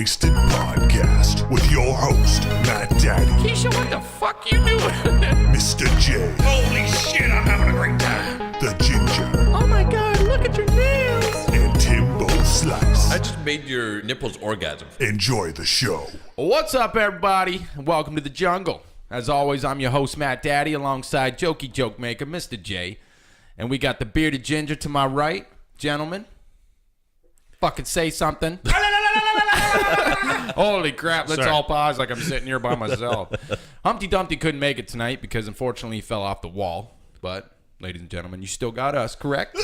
Wasted Podcast with your host, Matt Daddy. Keisha, what the fuck you doing? Mr. J. Holy shit, I'm having a great time. The Ginger. Oh my god, look at your nails. And Timbo Slice. I just made your nipples orgasm. Enjoy the show. What's up, everybody? Welcome to the jungle. As always, I'm your host, Matt Daddy, alongside Jokey Joke Maker, Mr. J. And we got the bearded ginger to my right. Gentlemen, fucking say something. Holy crap, let's all pause like I'm sitting here by myself. Humpty Dumpty couldn't make it tonight because unfortunately he fell off the wall. But, ladies and gentlemen, you still got us, correct?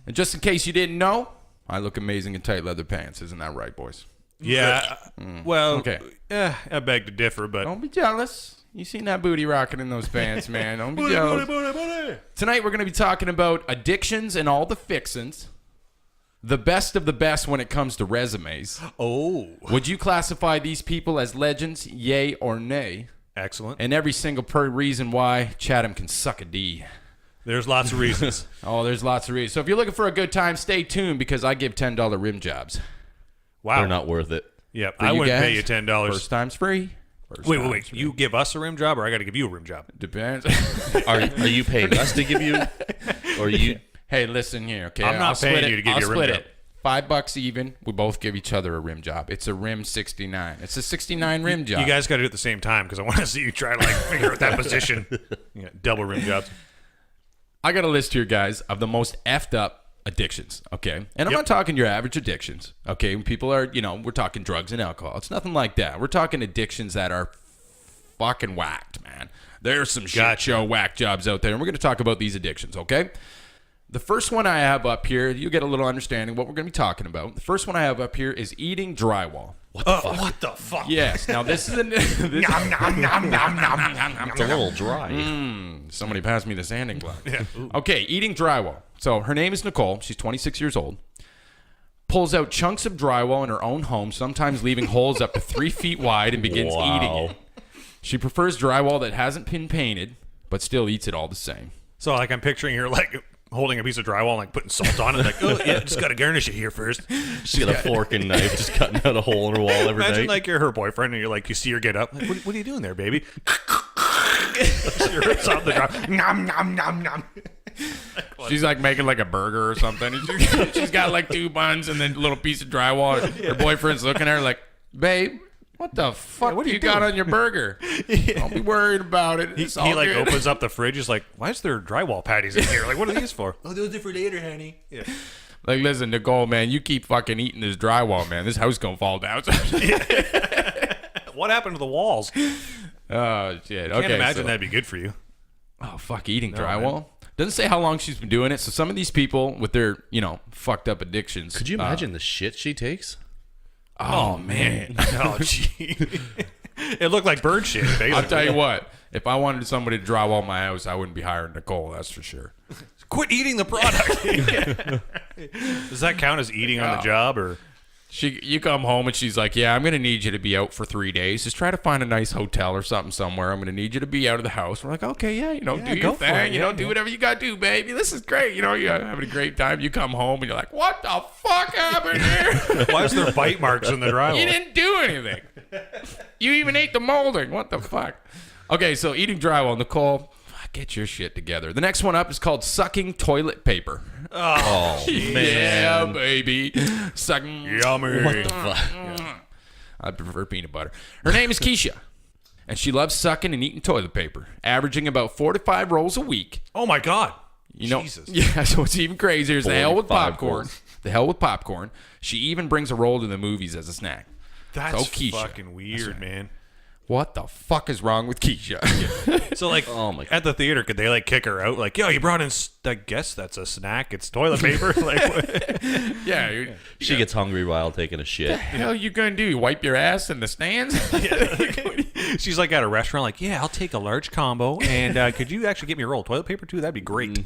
And just in case you didn't know, I look amazing in tight leather pants. Isn't that right, boys? Yeah. Well, Okay. I beg to differ, but Don't be jealous. You seen that booty rocking in those pants, man. Don't be jealous. Tonight we're going to be talking about addictions and all the fixins. The best of the best when it comes to resumes. oh, Would you classify these people as legends, yay or nay? excellent. And every single reason why Chatham can suck a D. There's lots of reasons. Oh, there's lots of reasons. So if you're looking for a good time, stay tuned because I give $10 rim jobs. Wow. They're not worth it. Yep. For I you wouldn't guys, pay you $10. First time's free. Wait. You give us a rim job, or I got to give you a rim job? Depends. Are you paying us to give you, or you? Hey, listen here, okay? I'm not paying you to give you a rim job. $5 even. We both give each other a rim job. It's a rim 69. It's a 69 rim job. You guys got to do it at the same time because I want to see you try to figure out that position. Double rim jobs. I got a list here, guys, of the most effed up addictions, okay? And I'm not talking your average addictions, okay? When people are, we're talking drugs and alcohol. It's nothing like that. We're talking addictions that are fucking whacked, man. There's some shit show whack jobs out there, and we're going to talk about these addictions, okay? The first one I have up here, you get a little understanding of what we're going to be talking about. The first one I have up here is eating drywall. What the fuck? Yes. Now, this is It's a little dry. Somebody passed me the sanding block. Okay, eating drywall. So her name is Nicole. She's 26 years old. Pulls out chunks of drywall in her own home, sometimes leaving holes up to 3 feet wide, and begins eating it. She prefers drywall that hasn't been painted, but still eats it all the same. So I'm picturing her holding a piece of drywall and put salt on it. Oh yeah, just got to garnish it here first. She's got a fork and knife, just cutting out a hole in her wall every Imagine night. you're her boyfriend and you see her get up. What are you doing there, baby? She rips off the drywall. Nom nom nom nom. She's making a burger or something. She's got 2 buns and then a little piece of drywall. Her boyfriend's looking at her like, babe, what the fuck what are you got doing? on your burger? Don't be worried about it. It's all He good. opens up the fridge. He's like, why is there drywall patties in here? What are these for? Oh, those are for later, honey. Yeah. Listen, Nicole, man, you keep fucking eating this drywall, man. This house gonna fall down. What happened to the walls? Oh, shit. Can't imagine that'd be good for you. Oh, fuck, eating drywall? Doesn't say how long she's been doing it. So some of these people with their, fucked up addictions. Could you imagine the shit she takes? Oh, man. Oh, gee. It looked like bird shit, basically. I'll tell you what. If I wanted somebody to drywall my house, I wouldn't be hiring Nicole. That's for sure. Quit eating the product. Does that count as eating on the job, or? You come home and she's like, yeah, I'm going to need you to be out for 3 days. Just try to find a nice hotel or something somewhere. I'm going to need you to be out of the house. We're like, okay, yeah, do your thing. Do whatever you got to do, baby. This is great. You're having a great time. You come home and you're like, what the fuck happened here? Why is there bite marks in the drywall? You didn't do anything. You even ate the molding. What the fuck? Okay, so eating drywall. Nicole, get your shit together. The next one up is called sucking toilet paper. Oh, man. Yeah, baby. Sucking. Yummy. What the fuck? I prefer peanut butter. Her name is Keisha, and she loves sucking and eating toilet paper, averaging about 4 to 5 rolls a week. Oh, my God. Jesus. Yeah, so what's even crazier is the hell with 45 popcorn. rolls. The hell with popcorn. She even brings a roll to the movies as a snack. That's So Keisha. fucking weird, man. What the fuck is wrong with Keisha? So, Oh my at the theater, could they, kick her out? Yo, you brought in, I guess that's a snack. It's toilet paper. What? Yeah. She gets hungry while taking a shit. What the hell you going to do? You wipe your ass in the stands? She's at a restaurant, yeah, I'll take a large combo. And could you actually get me a roll of toilet paper, too? That'd be great.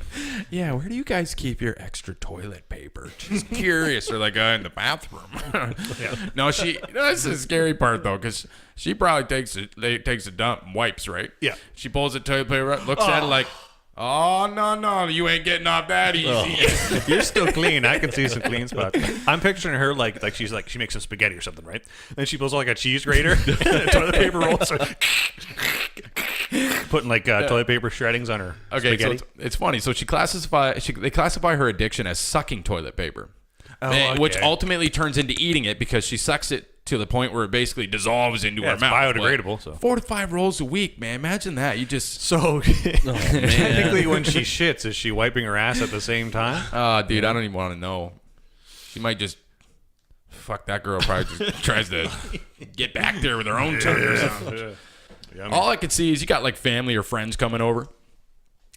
Yeah, where do you guys keep your extra toilet paper? Just curious. Or in the bathroom. No, this is the scary part, though, because she probably takes a dump and wipes, right? Yeah. She pulls the toilet paper up, looks at it like, Oh, no, you ain't getting off that easy. You're still clean. I can see some clean spots. I'm picturing her like she makes some spaghetti or something, right? And she pulls out like a cheese grater, toilet paper rolls, putting like toilet paper shreddings on her spaghetti. So it's funny. So they classify her addiction as sucking toilet paper, which ultimately turns into eating it because she sucks it to the point where it basically dissolves into her it's mouth. biodegradable. So 4 to 5 rolls a week, man. Imagine that. You just technically, when she shits, is she wiping her ass at the same time? Dude, I don't even want to know. She might just fuck that girl. Probably just tries to get back there with her own tongue or something. All I could see is you got like family or friends coming over.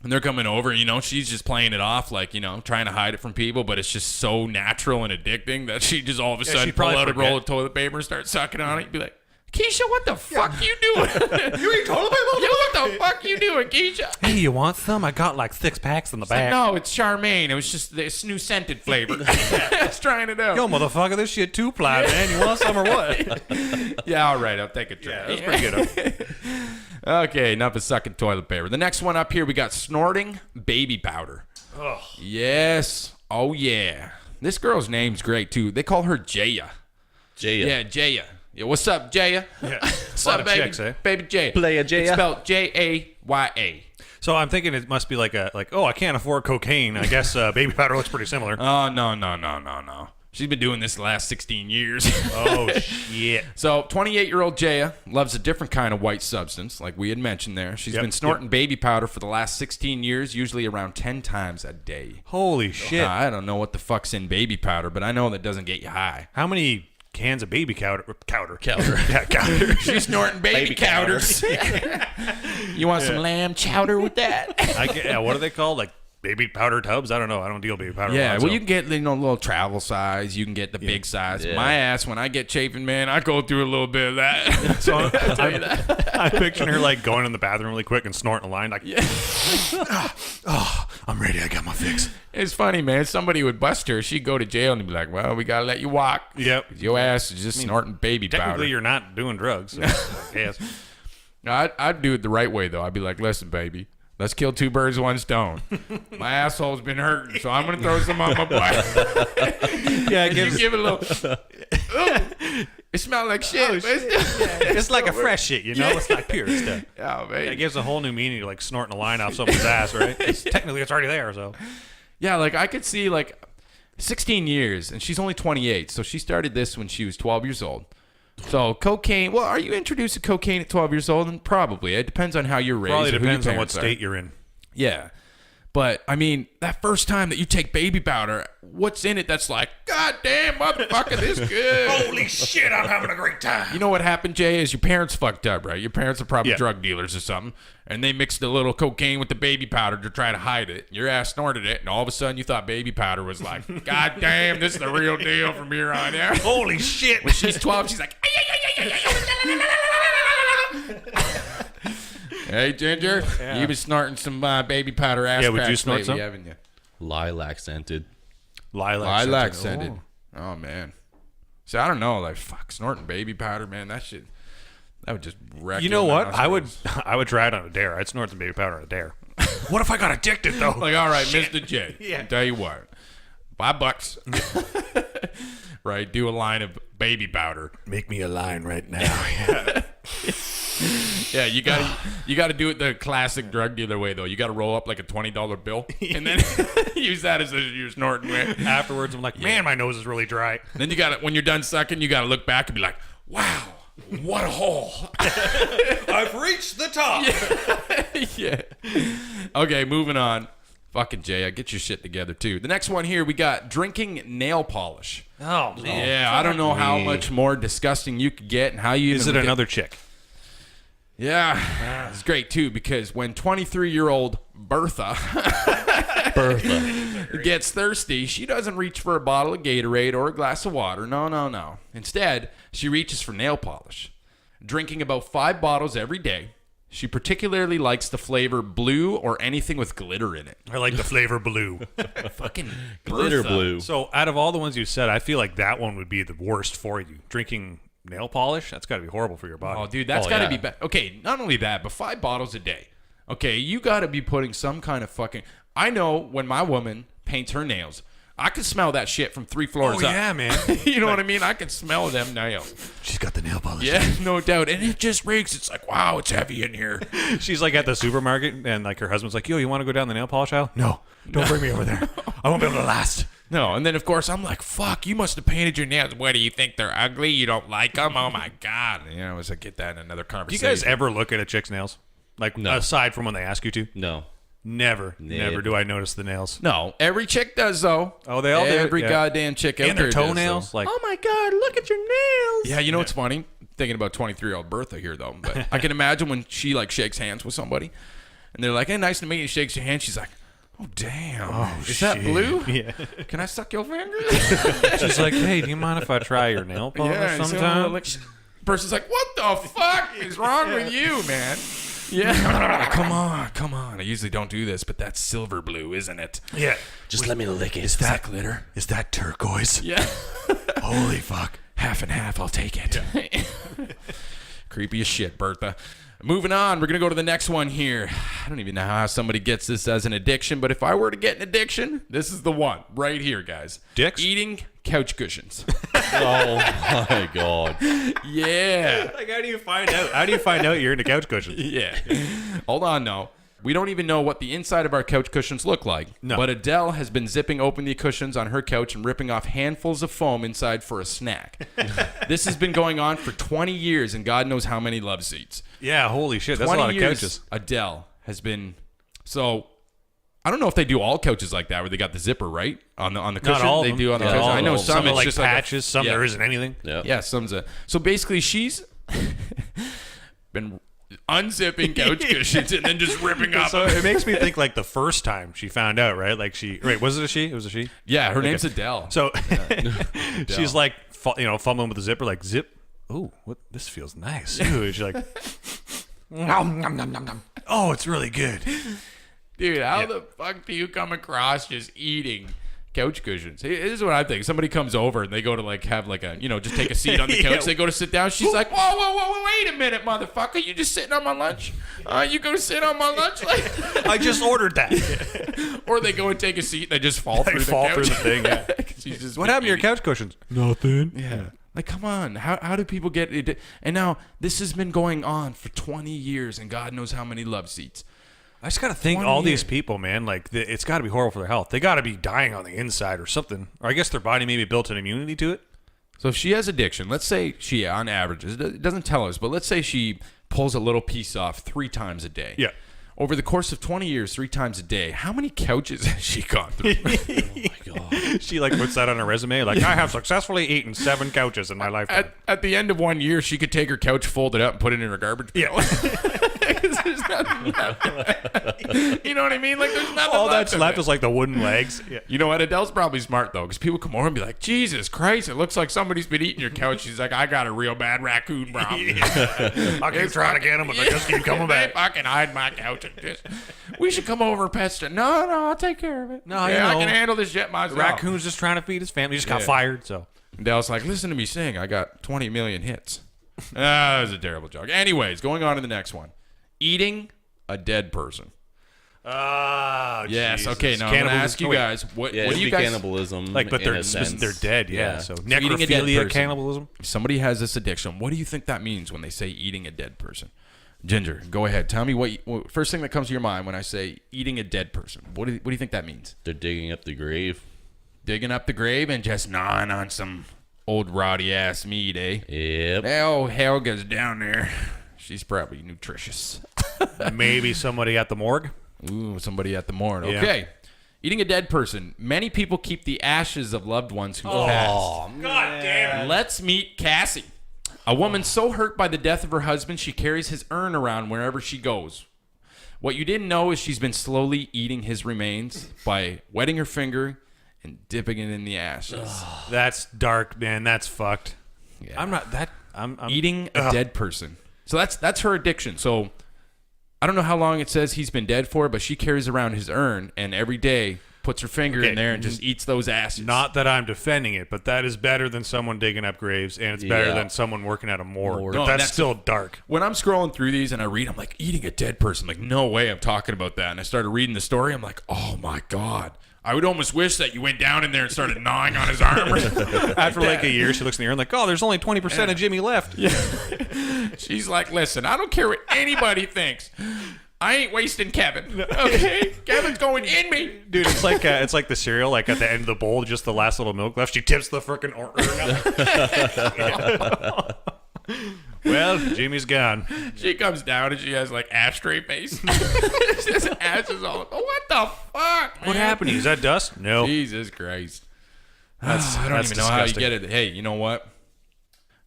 And they're coming over, you know, she's just playing it off like, you know, trying to hide it from people, but it's just so natural and addicting that she just all of a sudden pull out a roll of toilet paper and start sucking on it and be like, Keisha, what the fuck you doing? You eat toilet paper? Yeah, what the fuck you doing, Keisha? Hey, you want some? I got like 6 packs in the back. No, it's Charmaine. It was just this new scented flavor. I was trying it out. Yo, motherfucker, this shit 2-ply, man. You want some or what? Yeah, all right, I'll take a try. Yeah, that's pretty good. Okay, enough of sucking toilet paper. The next one up here, we got snorting baby powder. Oh. Yes. Oh, yeah. This girl's name's great, too. They call her Jaya. Jaya. Yeah, Jaya. Yeah, what's up, Jaya? Yeah. What's A lot up, of baby? chicks, eh? Baby Jaya. Playa Jaya. It's spelled Jaya. So I'm thinking it must be like I can't afford cocaine. I guess baby powder looks pretty similar. Oh, no. She's been doing this the last 16 years. Oh, shit. So, 28-year-old Jaya loves a different kind of white substance, like we had mentioned there. She's been snorting baby powder for the last 16 years, usually around 10 times a day. Holy shit. I don't know what the fuck's in baby powder, but I know that doesn't get you high. How many cans of baby cowder? Yeah, Cowder. She's snorting baby cowders. You want some lamb chowder with that? What are they called? Like baby powder tubs? I don't know. I don't deal with baby powder. Yeah, so. you can get little travel size. You can get the big size. Yeah. My ass, when I get chafing, man, I go through a little bit of that. So I'll tell you that. I'm picturing her like going in the bathroom really quick and snorting a line like, I'm ready. I got my fix. It's funny, man. Somebody would bust her. She'd go to jail and be like, well, we got to let you walk. Yep. Your ass is just snorting baby powder. Technically, you're not doing drugs. So, yes. I'd do it the right way, though. I'd be like, listen, baby, let's kill 2 birds with 1 stone. My asshole's been hurting, so I'm going to throw some on my butt. Yeah, You give it a little... Ooh, it smells like shit. But it's like a fresh shit, you know? It's like pure stuff. Oh, man. It gives a whole new meaning to like snorting a line off someone's ass, right? Technically, it's already there, so. Yeah, like I could see like 16 years, and she's only 28, so she started this when she was 12 years old. So cocaine. Well, are you introduced to cocaine at 12 years old? And probably. It depends on how you're raised. Probably or who your depends on what parents are. state you're in. Yeah. But, I mean, that first time that you take baby powder, what's in it that's like, God damn, motherfucker, this good. Holy shit, I'm having a great time. You know what happened, Jay, is your parents fucked up, right? Your parents are probably Yeah. drug dealers or something, and they mixed a little cocaine with the baby powder to try to hide it. Your ass snorted it, and all of a sudden you thought baby powder was like, God damn, this is the real deal from here on out. Holy shit. When she's 12, she's like, hey, Ginger, you've been snorting some baby powder ass Yeah, would you packs snort lately, some? haven't you? Lilac scented. Lilac scented. Oh, man. See, I don't know. Like, fuck, snorting baby powder, man, that would just wreck You know my what? I would nostrils. try it on a dare. I'd snort some baby powder on a dare. What if I got addicted, though? Like, all right, Mr. J. Yeah. I'll tell you what. $5. Right? Do a line of baby powder. Make me a line right now. Yeah, you gotta do it the classic drug dealer way though. You gotta roll up like a $20 bill and then use that as you're snorting with. Afterwards, I'm like, man, my nose is really dry. Then you gotta, when you're done sucking, you gotta look back and be like, wow, what a hole. I've reached the top. Yeah. Okay, moving on. Fucking Jay, get your shit together too. The next one here, we got drinking nail polish. Oh, man. Yeah, I don't know how much more disgusting you could get and how you Is even it get- another chick? Yeah, it's great too because when 23-year-old Bertha gets thirsty, she doesn't reach for a bottle of Gatorade or a glass of water. No. Instead, she reaches for nail polish. Drinking about 5 bottles every day, she particularly likes the flavor blue or anything with glitter in it. I like the flavor blue. Fucking Glitter Bertha. blue. So out of all the ones you said, I feel like that one would be the worst for you. Drinking nail polish, that's got to be horrible for your body. Oh, dude, that's Oh, got to yeah. be bad. Okay, not only that, but 5 bottles a day. Okay, you got to be putting some kind of fucking. I know when my woman paints her nails, I can smell that shit from 3 floors up. yeah, man. You know what I mean? I can smell them nails. She's got the nail polish. Yeah, no doubt. And it just reeks. It's like, wow, it's heavy in here. She's like at the supermarket, and like her husband's like, "Yo, you want to go down the nail polish aisle?" No, don't bring me over there. I won't be able to last. No, and then of course I'm like, fuck, you must have painted your nails. What do you think? They're ugly? You don't like them? Oh my god! You know, as I get that in another Do you conversation. guys ever look at a chick's nails? Like aside from when they ask you to? No. Never do I notice the nails. No, every chick does though. Oh, they all do? Every Yeah. goddamn chick out And there their does, toenails. though. Like, oh my god, look at your nails. Yeah, you know what's funny? Thinking about 23-year-old Bertha here though, but I can imagine when she like shakes hands with somebody, and they're like, "Hey, nice to meet you." Shakes your hand. She's like, "Oh damn, is that blue? Yeah. Can I suck your finger?" She's like, "Hey, do you mind if I try your nail polish and so, sometime?" like, person's like, "What the fuck is wrong with you, man?" Yeah, come on. I usually don't do this, but that's silver blue, isn't it? Yeah. Just let me lick it. Is that glitter? Is that turquoise? Yeah. Holy fuck. Half and half, I'll take it. Creepy as shit, Bertha. Moving on, we're going to go to the next one here. I don't even know how somebody gets this as an addiction, but if I were to get an addiction, this is the one right here, guys. Dicks? Eating couch cushions. Oh my god. Yeah. Like, how do you find out? How do you find out you're into couch cushions? Yeah. Hold on, no. We don't even know what the inside of our couch cushions look like. No. But Adele has been zipping open the cushions on her couch and ripping off handfuls of foam inside for a snack. This has been going on for 20 years and God knows how many love seats. Yeah, holy shit. That's a 20 lot of years, couches. Adele has been. So I don't know if they do all couches like that where they got the zipper, right? On the cushion. Not all of they them. do on the Yeah, couch. all I of know them. some Some are it's like just patches, like some yeah. there isn't anything. Yep. Yeah, some's a. So basically, she's been unzipping couch cushions and then just ripping off. So it makes me think like the first time she found out, right? Like wait, was it a she? It was a she? Yeah, her name's Adele. So she's like, fumbling with the zipper, like zip. Ooh, what? This feels nice. Ooh, she's like, nom, nom, nom, nom, nom. Oh, it's really good. Dude, how the fuck do you come across just eating couch cushions? Hey, this is what I think. Somebody comes over and they go to like have like a, just take a seat on the couch. Yeah. They go to sit down. She's like, whoa, wait a minute, motherfucker. You just sitting on my lunch? You go sit on my lunch? Like, I just ordered that. or they go and take a seat and they just fall through the fall couch. through the thing. Yeah. She's just What happened to your couch cushions? Nothing. Yeah. Like, come on. How do people get it? And now this has been going on for 20 years and God knows how many love seats. I just got to think 20 all these years. people, man, like it's got to be horrible for their health. They got to be dying on the inside or something. Or I guess their body maybe built an immunity to it. So if she has addiction, let's say she, on average, it doesn't tell us, but let's say she pulls a little piece off 3 times a day. Yeah. Over the course of 20 years, 3 times a day, how many couches has she gone through? She like puts that on her resume. Like, I have successfully eaten 7 couches in my lifetime. At the end of 1 year, she could take her couch, fold it up, and put it in her garbage bin. Yeah. 'Cause there's nothing left. You know what I mean? Like, there's nothing All left that's of left it. is like the wooden legs. Yeah. You know what? Adele's probably smart, though, because people come over and be like, Jesus Christ, it looks like somebody's been eating your couch. She's like, I got a real bad raccoon problem. I keep trying to get them, but they just keep coming They back. fucking hide my couch. And just, we should come over and pest it. No, I'll take care of it. No, I you know, can handle this shit myself. Raccoon's just trying to feed his family. He just got Yeah. fired, so. Adele's like, listen to me sing. I got 20 million hits. That was a terrible joke. Anyways, going on to the next one. Eating a dead person. Oh, Yes. Jesus. Okay. Now I'm going to ask you Oh, wait. guys. What Yeah, do it'd you be guys? cannibalism. Like, but in a sense. they're dead, yeah. So eating a dead necrophilia, person. cannibalism. If somebody has this addiction, what do you think that means when they say eating a dead person? Ginger, go ahead. Tell me what first thing that comes to your mind when I say eating a dead person. What do you think that means? They're digging up the grave. Digging up the grave and just gnawing on some old rotty ass meat, eh? Yep. Oh, Helga's down there. She's probably nutritious. Maybe somebody at the morgue. Ooh, somebody at the morgue. Yeah. Okay. Eating a dead person. Many people keep the ashes of loved ones who passed. God damn it. Let's meet Cassie. A woman so hurt by the death of her husband, she carries his urn around wherever she goes. What you didn't know is she's been slowly eating his remains by wetting her finger and dipping it in the ashes. That's dark, man. That's fucked. Yeah. I'm not that. I'm Eating a dead person. So that's her addiction. So I don't know how long it says he's been dead for, but she carries around his urn, and every day puts her finger in there and just eats those ashes. Not that I'm defending it, but that is better than someone digging up graves, and it's better Yeah. than someone working at a morgue. But No, that's that's- still dark. When I'm scrolling through these and I read, I'm like, eating a dead person. Like, no way I'm talking about that. And I started reading the story. I'm like, oh my God. I would almost wish that you went down in there and started gnawing on his arm. After like a year, she looks in the mirror and like, oh, there's only 20% of Jimmy left. She's like, listen, I don't care what anybody thinks. I ain't wasting Kevin. Okay? Kevin's going in me. Dude, it's like the cereal, like at the end of the bowl, just the last little milk left. She tips the freaking urn. Well, Jimmy's gone. She comes down and she has like ashtray face. Just ashes all. What the fuck, man? What happened to you? Is that dust? No. Jesus Christ. I don't that's even know how you disgusting. get it. Hey, you know what?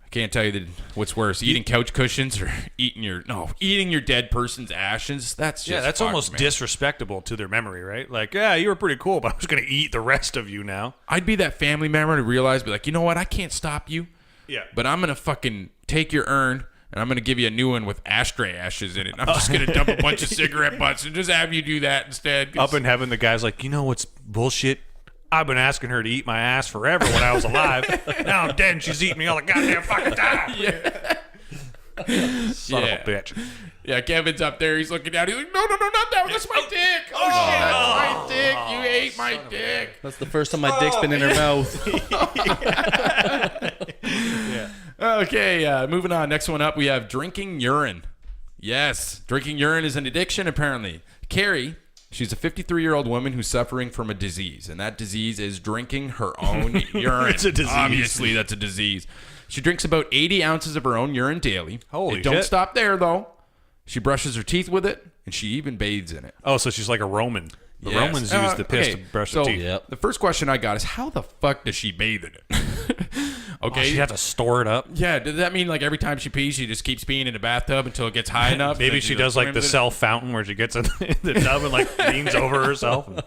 I can't tell you what's worse, eating couch cushions or eating your dead person's ashes. That's just That's fucked, almost man. disrespectable to their memory, right? Like, yeah, you were pretty cool, but I was going to eat the rest of you now. I'd be that family member to realize, be like, you know what? I can't stop you. Yeah. But I'm going to fucking take your urn and I'm going to give you a new one with ashtray ashes in it. I'm just going to dump a bunch of cigarette butts and just have you do that instead. 'Cause- Up in heaven, the guy's like, you know what's bullshit? I've been asking her to eat my ass forever when I was alive. Now I'm dead and she's eating me all the goddamn fucking time. Son of a bitch. Yeah, Kevin's up there. He's looking down. He's like, no, not that. That's my dick. Oh, shit, that's my dick. You ate my dick. That's the first time my dick's been in her mouth. Okay, moving on. Next one up, we have drinking urine. Yes, drinking urine is an addiction, apparently. Carrie, she's a 53-year-old woman who's suffering from a disease, and that disease is drinking her own urine. It's a disease. Obviously, that's a disease. She drinks about 80 ounces of her own urine daily. Holy Don't shit. stop there, though. She brushes her teeth with it, and she even bathes in it. Oh, so she's like a Roman. The Yes. Romans use the piss to brush their teeth. Yep. The first question I got is, how the fuck does she bathe in it? Okay. Oh, she'd have to store it up. Yeah, does that mean like every time she pees, she just keeps peeing in a bathtub until it gets high enough? Maybe Then she does like the swims in it? self fountain where she gets in the tub and like leans over herself. And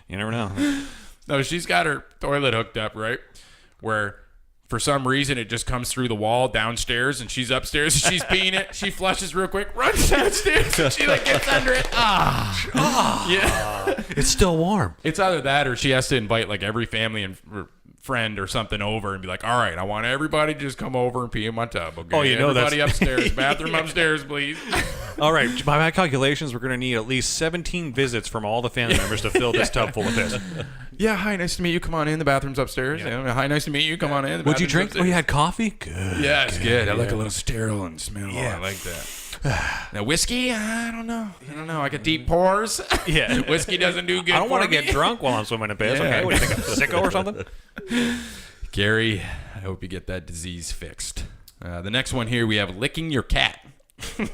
you never know. No, she's got her toilet hooked up, right? Where for some reason it just comes through the wall downstairs and she's upstairs and she's peeing it. She flushes real quick, runs downstairs, and she like gets under it. Yeah. It's still warm. It's either that or she has to invite like every family and friend or something over and be like, all right, I want everybody to just come over and pee in my tub. Okay? Oh, you know everybody that's- upstairs, bathroom upstairs, please. All right, by my calculations, we're going to need at least 17 visits from all the family members to fill this tub full of piss. Yeah, hi, nice to meet you. Come on in. The bathroom's upstairs. Yeah. Hi, nice to meet you. Come on in. The Would you bathroom's drink? upstairs. Oh, you had coffee? Good. Yeah, it's good. I like a little sterile and smell. Yeah. I like that. Now, whiskey? I don't know. I got deep pores. Yeah. Whiskey doesn't do good I don't want to get drunk while I'm swimming in piss. Yeah. Okay, what do you think? I'm sicko or something? Gary, I hope you get that disease fixed. The next one here, we have licking your cat.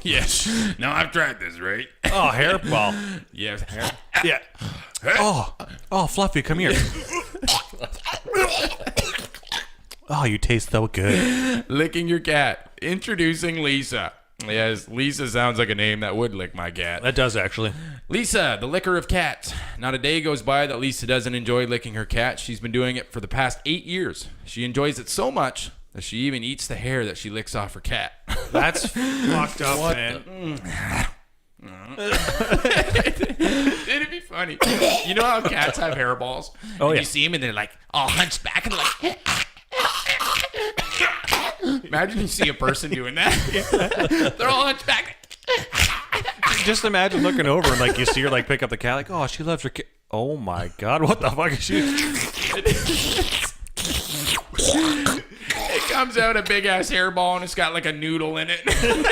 Yes. Now, I've tried this, right? Oh, hairball. Yes. Yeah. Oh, Fluffy, come here. Oh, you taste so good. Licking your cat. Introducing Lisa. Yes, Lisa sounds like a name that would lick my cat. That does actually. Lisa, the licker of cats. Not a day goes by that Lisa doesn't enjoy licking her cat. She's been doing it for the past 8 years. She enjoys it so much that she even eats the hair that she licks off her cat. That's fucked up, man. It'd be funny. You know how cats have hairballs? Oh, And yeah. You see them and they're like all hunched back and like. Imagine you see a person doing that. They're all hunched back. Just imagine looking over and like you see her like pick up the cat, like, oh, she loves her cat. Oh my God, what the fuck is she? It comes out a big ass hairball and it's got like a noodle in it,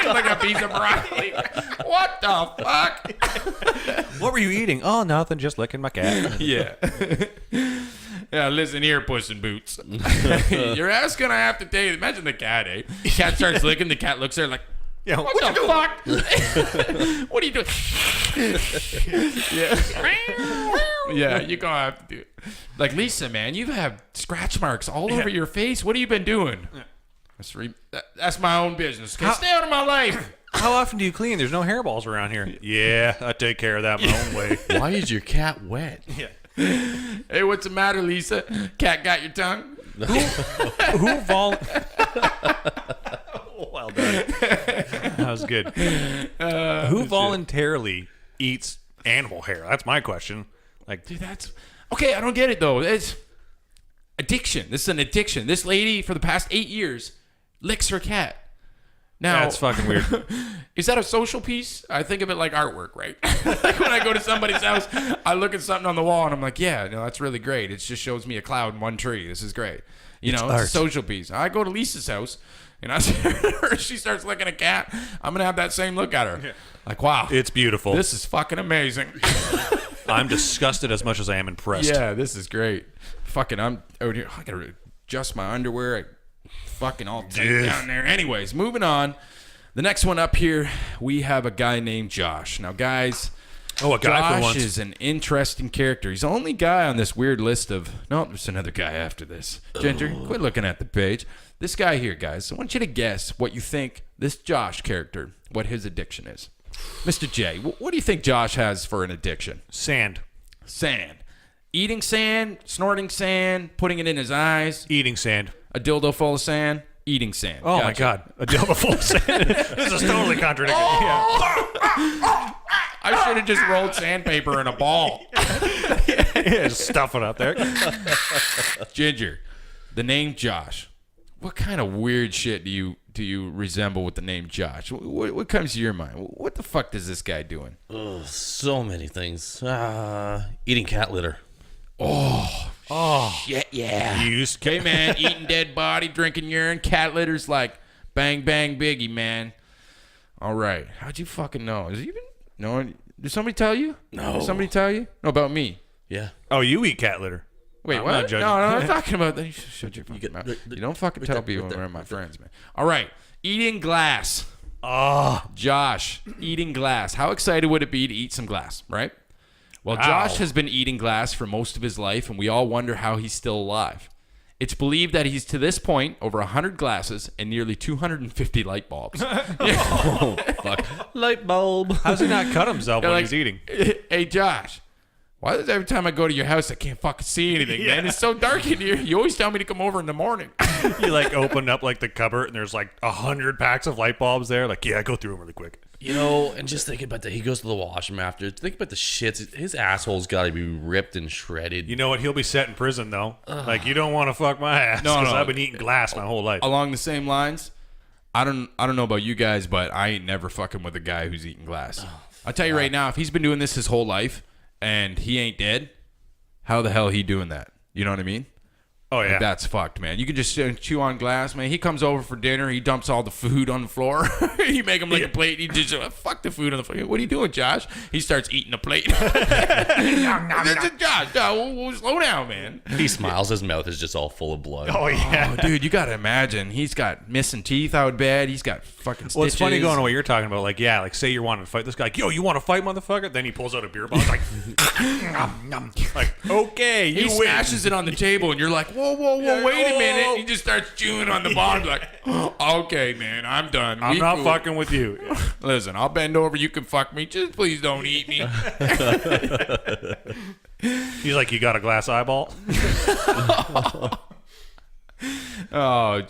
like a piece of broccoli. What the fuck? What were you eating? Oh, nothing, just licking my cat. Yeah. Yeah, listen here, Puss in Boots. Your ass gonna have to take. Imagine the cat, eh? Cat starts licking. The cat looks there like, Yeah, what the fuck? What are you doing? Yeah. Yeah, you're gonna have to do it. Like, Lisa, man, you have scratch marks all over your face. What have you been doing? That's my own business. Okay? Stay out of my life. How often do you clean? There's no hairballs around here. Yeah, I take care of that my own way. Why is your cat wet? Yeah. Hey, what's the matter, Lisa? Cat got your tongue? Who well done. That was good. Who voluntarily eats animal hair? That's my question. Like, Dude, that's Okay, I don't get it though. It's addiction. This is an addiction. This lady for the past 8 years licks her cat. Now, That's fucking weird. Is that a social piece? I think of it like artwork, right? Like when I go to somebody's house, I look at something on the wall and I'm like, yeah, no, that's really great. It just shows me a cloud and one tree. This is great. It's a social piece. I go to Lisa's house and I see her, she starts licking a cat. I'm going to have that same look at her. Yeah. Like, wow. It's beautiful. This is fucking amazing. I'm disgusted as much as I am impressed. Yeah, this is great. Fucking, I'm out here. I got to adjust my underwear. I fucking all tight down there. Anyways, moving on. The next one up here, we have a guy named Josh. Now, guys, a guy for once. Josh is an interesting character. He's the only guy on this weird list of... No, there's another guy after this. Ginger, quit looking at the page. This guy here, guys, I want you to guess what you think this Josh character, what his addiction is. Mr. J, what do you think Josh has for an addiction? Sand. Sand. Eating sand, snorting sand, putting it in his eyes. Eating sand. A dildo full of sand, eating sand. Oh, my God. A dildo full of sand. This is totally contradictory. I should have just rolled sandpaper in a ball. Yeah, just stuff it up there. Ginger, the name Josh. What kind of weird shit do you resemble with the name Josh? What comes to your mind? What the fuck is this guy doing? Oh, so many things. Eating cat litter. Oh, shit, yeah. Okay, man, eating dead body, drinking urine, cat litter's like bang, bang, biggie, man. All right. How'd you fucking know? Is it even... No, did somebody tell you? No. Did somebody tell you? No, about me. Yeah. Oh, you eat cat litter. Wait, I'm what? not judging. No, I'm talking about... You should shut your fucking mouth. You don't fucking tell people when we're my friends, man. All right. Eating glass. Oh. Josh, eating glass. How excited would it be to eat some glass, right? Well, Josh has been eating glass for most of his life, and we all wonder how he's still alive. It's believed that he's, to this point, over 100 glasses and nearly 250 light bulbs. Oh, fuck. Light bulb. How's he not cut himself when Like, he's eating? Hey, Josh, why is every time I go to your house, I can't fucking see anything, man? It's so dark in here. You always tell me to come over in the morning. You like open up like the cupboard and there's like 100 packs of light bulbs there. Like, yeah, go through them really quick. You know, and just thinking about that, he goes to the washroom after. Think about the shits. His asshole's got to be ripped and shredded. You know what? He'll be set in prison though. Like, you don't want to fuck my ass because I've been eating glass my whole life. Along the same lines, I don't know about you guys, but I ain't never fucking with a guy who's eating glass. I'll tell you right now, if he's been doing this his whole life and he ain't dead, how the hell he doing that? You know what I mean? Oh, yeah. Like, that's fucked, man. You can just chew on glass, man. He comes over for dinner. He dumps all the food on the floor. You make him like a plate. He just fuck the food on the floor. What are you doing, Josh? He starts eating the plate. This is Josh. Slow down, man. He smiles. His mouth is just all full of blood. Oh, yeah. Oh, dude, you got to imagine. He's got missing teeth out bad. He's got fucking stitches. Well, it's funny going to what you're talking about. Like, yeah, like say you're wanting to fight this guy. Like, yo, you want to fight, motherfucker? Then he pulls out a beer bottle. Like, like, okay, you He win. smashes it on the table, and you're like, whoa, wait a minute. He just starts chewing on the bottom, like, okay, man, I'm done. I'm not fucking with you. Listen, I'll bend over. You can fuck me. Just please don't eat me. He's like, you got a glass eyeball? Oh,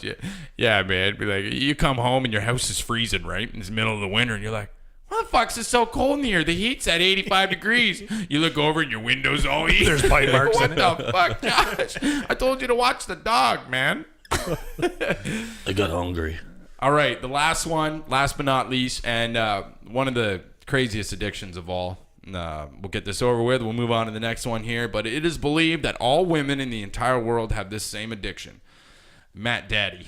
yeah, man. Be like, you come home and your house is freezing, right? In the middle of the winter, and you're like, why the fuck's it so cold in here? The heat's at 85 degrees. You look over and your window's all eaten. There's bite marks What in it. the fuck, Josh? I told you to watch the dog, man. I got hungry. All right, the last one, last but not least, and one of the craziest addictions of all. We'll get this over with. We'll move on to the next one here. But it is believed that all women in the entire world have this same addiction. Matt Daddy.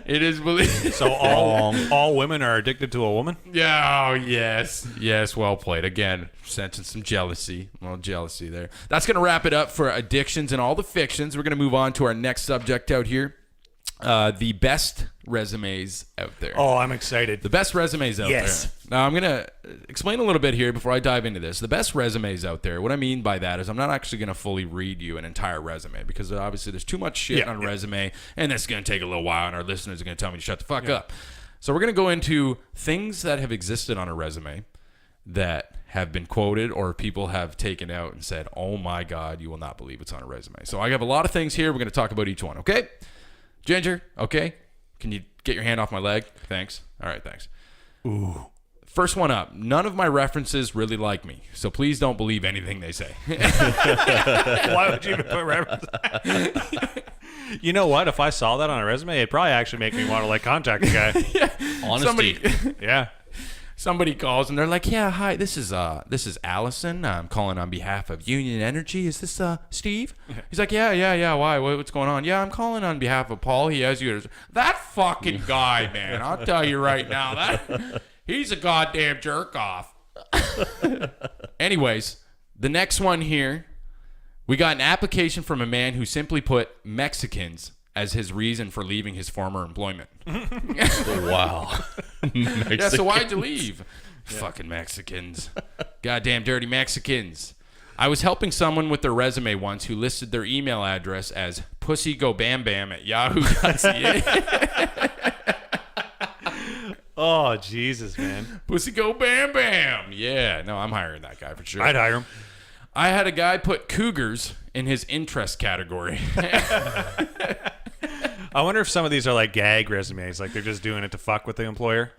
It is believed. So all women are addicted to a woman? Yeah, oh, yes. Yes, well played. Again, sensing some jealousy. A little jealousy there. That's going to wrap it up for addictions and all the fictions. We're going to move on to our next subject out here. The best resumes out there. Oh, I'm excited. The best resumes out there. Now, I'm going to explain a little bit here before I dive into this. The best resumes out there, what I mean by that is I'm not actually going to fully read you an entire resume because obviously there's too much shit on a resume, and that's going to take a little while, and our listeners are going to tell me to shut the fuck up. So we're going to go into things that have existed on a resume that have been quoted or people have taken out and said, oh my God, you will not believe it's on a resume. So I have a lot of things here. We're going to talk about each one, okay? Ginger, okay? Can you get your hand off my leg? Thanks. All right, thanks. Ooh. First one up. None of my references really like me, so please don't believe anything they say. Why would you even put reference? You know what? If I saw that on a resume, it'd probably actually make me want to like contact the guy. Honesty. Yeah. Somebody calls and they're like, "Yeah, hi, this is Allison. I'm calling on behalf of Union Energy. Is this Steve?" He's like, "Yeah. Why? What's going on?" "Yeah, I'm calling on behalf of Paul. He has you." That fucking guy, man. I'll tell you right now, that he's a goddamn jerk off. Anyways, the next one here, we got an application from a man who simply put Mexicans as his reason for leaving his former employment. Wow. Yeah, so why'd you leave? Fucking Mexicans. Goddamn dirty Mexicans. I was helping someone with their resume once who listed their email address as pussygobambam@yahoo.ca. Oh, Jesus, man. Pussy go bam bam. Yeah, no, I'm hiring that guy for sure. I'd hire him. I had a guy put cougars in his interest category. I wonder if some of these are like gag resumes, like they're just doing it to fuck with the employer.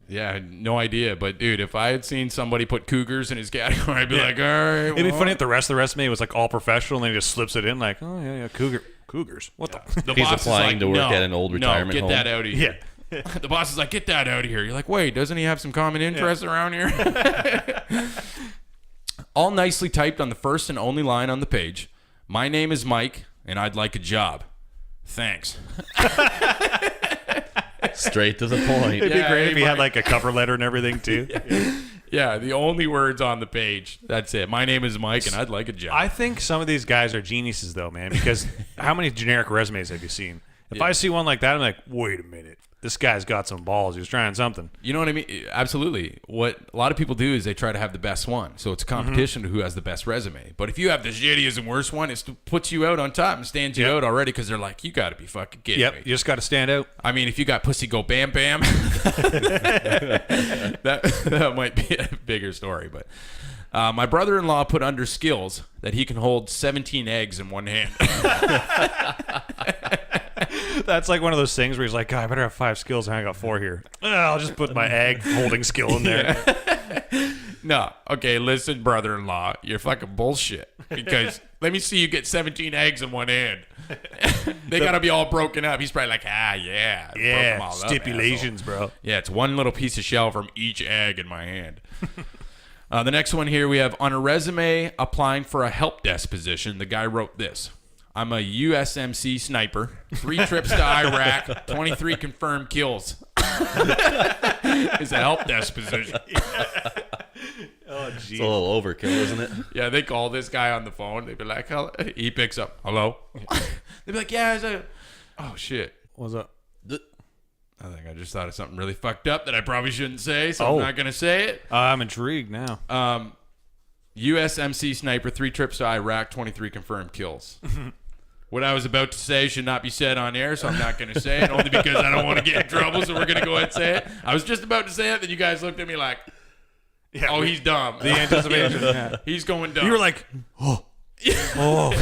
Yeah, I had no idea. But, dude, if I had seen somebody put cougars in his category, I'd be like, all right. It'd be funny if the rest of the resume was like all professional and then he just slips it in like, oh, yeah, cougars. What the? The He's boss is applying like, to work no, at an old retirement get home. that out of here. Yeah. The boss is like, get that out of here. You're like, wait, doesn't he have some common interests around here? All nicely typed on the first and only line on the page. My name is Mike, and I'd like a job. Thanks. Straight to the point. It'd be Yeah, great hey, if he had Mike. like a cover letter and everything too. Yeah, the only words on the page. That's it. My name is Mike, and I'd like a job. I think some of these guys are geniuses though, man, because how many generic resumes have you seen? If I see one like that, I'm like, wait a minute. This guy's got some balls. He was trying something. You know what I mean? Absolutely. What a lot of people do is they try to have the best one. So it's a competition to who has the best resume. But if you have the shittiest and worst one, it puts you out on top and stands you out already because they're like, you got to be fucking kidding me. You just got to stand out. I mean, if you got pussy go bam bam, that might be a bigger story. But my brother-in-law put under skills that he can hold 17 eggs in one hand. That's like one of those things where he's like, God, I better have 5 skills and I got 4 here. I'll just put my egg holding skill in there. No. Okay, listen, brother-in-law, you're fucking bullshit. Because let me see you get 17 eggs in one hand. They got to be all broken up. He's probably like, yeah. Broke them all up, Stipulations, asshole. bro. Yeah, it's one little piece of shell from each egg in my hand. The next one here, we have on a resume applying for a help desk position. The guy wrote this. I'm a USMC sniper. 3 trips to Iraq. 23 confirmed kills. It's a help desk position. Oh, It's geez. a little overkill, isn't it? Yeah, they call this guy on the phone. They'd be like, he picks up. Hello? They'd be like, yeah. Oh, shit. What's up? I think I just thought of something really fucked up that I probably shouldn't say, so I'm not going to say it. I'm intrigued now. USMC sniper, 3 trips to Iraq, 23 confirmed kills. What I was about to say should not be said on air, so I'm not going to say it, only because I don't want to get in trouble, so we're going to go ahead and say it. I was just about to say it, then you guys looked at me like, oh, he's dumb. The anticipation. Yeah. He's going dumb. You were like, oh. yeah, totally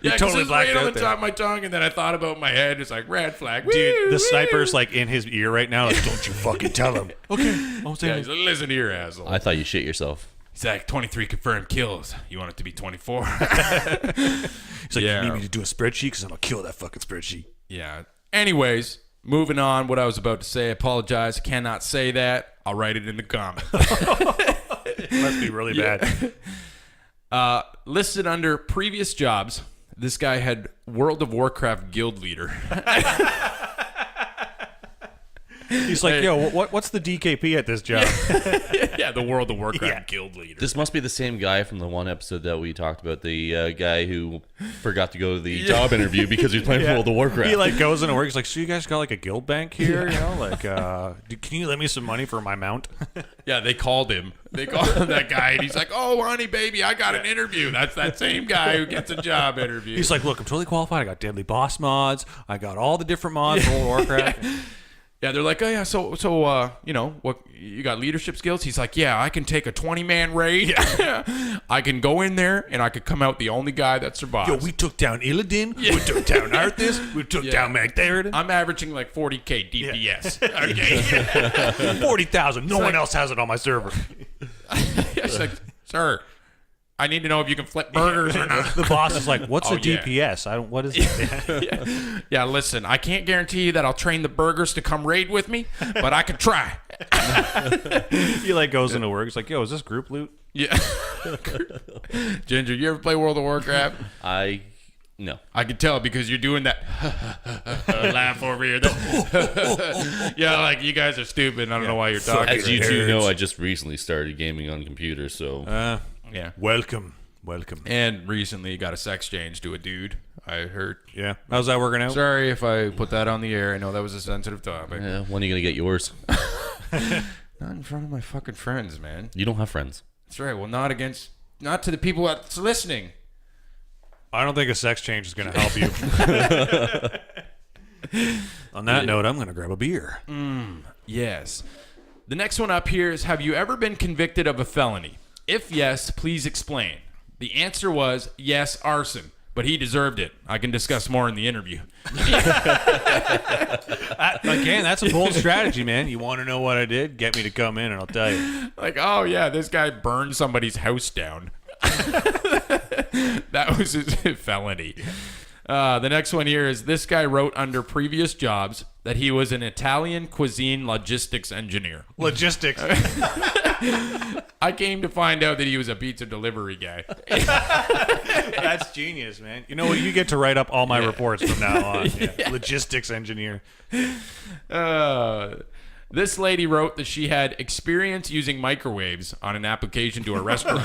it was blacked right on out the there. top of my tongue, and then I thought about my head. It's like, red flag. Dude, Woo, the sniper's woo. like in his ear right now. Like, don't you fucking tell him. Okay. I'll say Yeah, it. he's like, listen here, asshole. I thought you shit yourself. He's like, 23 confirmed kills. You want it to be 24? He's like, Yeah. you need me to do a spreadsheet because I'm going to kill that fucking spreadsheet. Yeah. Anyways, moving on. What I was about to say, I apologize. I cannot say that. I'll write it in the comments. It must be really bad. Listed under previous jobs, this guy had World of Warcraft guild leader. He's like, yo, what's the DKP at this job? Yeah, the World of Warcraft Yeah. guild leader. This must be the same guy from the one episode that we talked about. The guy who forgot to go to the job interview because he was playing World of Warcraft. He like goes into work. He's like, so you guys got like a guild bank here? You know, like, can you lend me some money for my mount? Yeah, they called him. They called him that guy, and he's like, oh, honey, baby, I got an interview. That's that same guy who gets a job interview. He's like, look, I'm totally qualified. I got Deadly Boss mods. I got all the different mods for World of Warcraft. Yeah, they're like, oh yeah, so you know, what you got leadership skills? He's like, yeah, I can take a 20-man raid. I can go in there and I could come out the only guy that survives. Yo, we took down Illidan. We took down Arthas. We took down Magtheridon. I'm averaging like 40k DPS. Okay. 40,000. No one else has it on my server. It's like, sir, I need to know if you can flip burgers or not. The boss is like, "What's a yeah. DPS? I don't. What is it?" Yeah, listen, I can't guarantee you that I'll train the burgers to come raid with me, but I could try. He like goes into work. He's like, "Yo, is this group loot?" Yeah. Ginger, you ever play World of Warcraft? No. I could tell because you're doing that laugh over here. Yeah, like you guys are stupid. I don't know why you're talking. As you two know, I just recently started gaming on computers, so Yeah. Welcome. And recently got a sex change to a dude, I heard. Yeah. How's that working out? Sorry if I put that on the air. I know that was a sensitive topic. yeah, when are you gonna get yours? Not in front of my fucking friends, man. You don't have friends. That's right. Well, not to the people that's listening. I don't think a sex change is going to help you. On that note, I'm going to grab a beer. Yes. The next one up here is, have you ever been convicted of a felony? If yes, please explain. The answer was yes, arson. But he deserved it. I can discuss more in the interview. Again, that's a bold strategy, man. You want to know what I did? Get me to come in and I'll tell you. Like, oh yeah, this guy burned somebody's house down. That was his felony. The next one here is, this guy wrote under previous jobs that he was an Italian cuisine logistics engineer. Logistics. I came to find out that he was a pizza delivery guy. That's genius, man. You know what? You get to write up all my reports from now on. Yeah. Logistics engineer. This lady wrote that she had experience using microwaves on an application to a restaurant.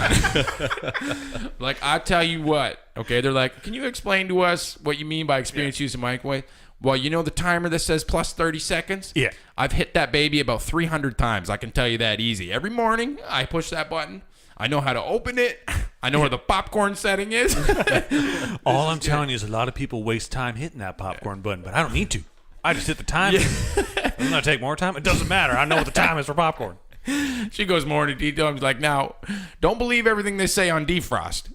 Like, I tell you what, okay? They're like, can you explain to us what you mean by experience using microwave? Well, you know the timer that says plus 30 seconds? Yeah. I've hit that baby about 300 times. I can tell you that easy. Every morning, I push that button. I know how to open it. I know where the popcorn setting is. All I'm telling you is a lot of people waste time hitting that popcorn button, but I don't need to. I just hit the time. I'm going to take more time. It doesn't matter. I know what the time is for popcorn. She goes more into detail. I'm like, now, don't believe everything they say on defrost.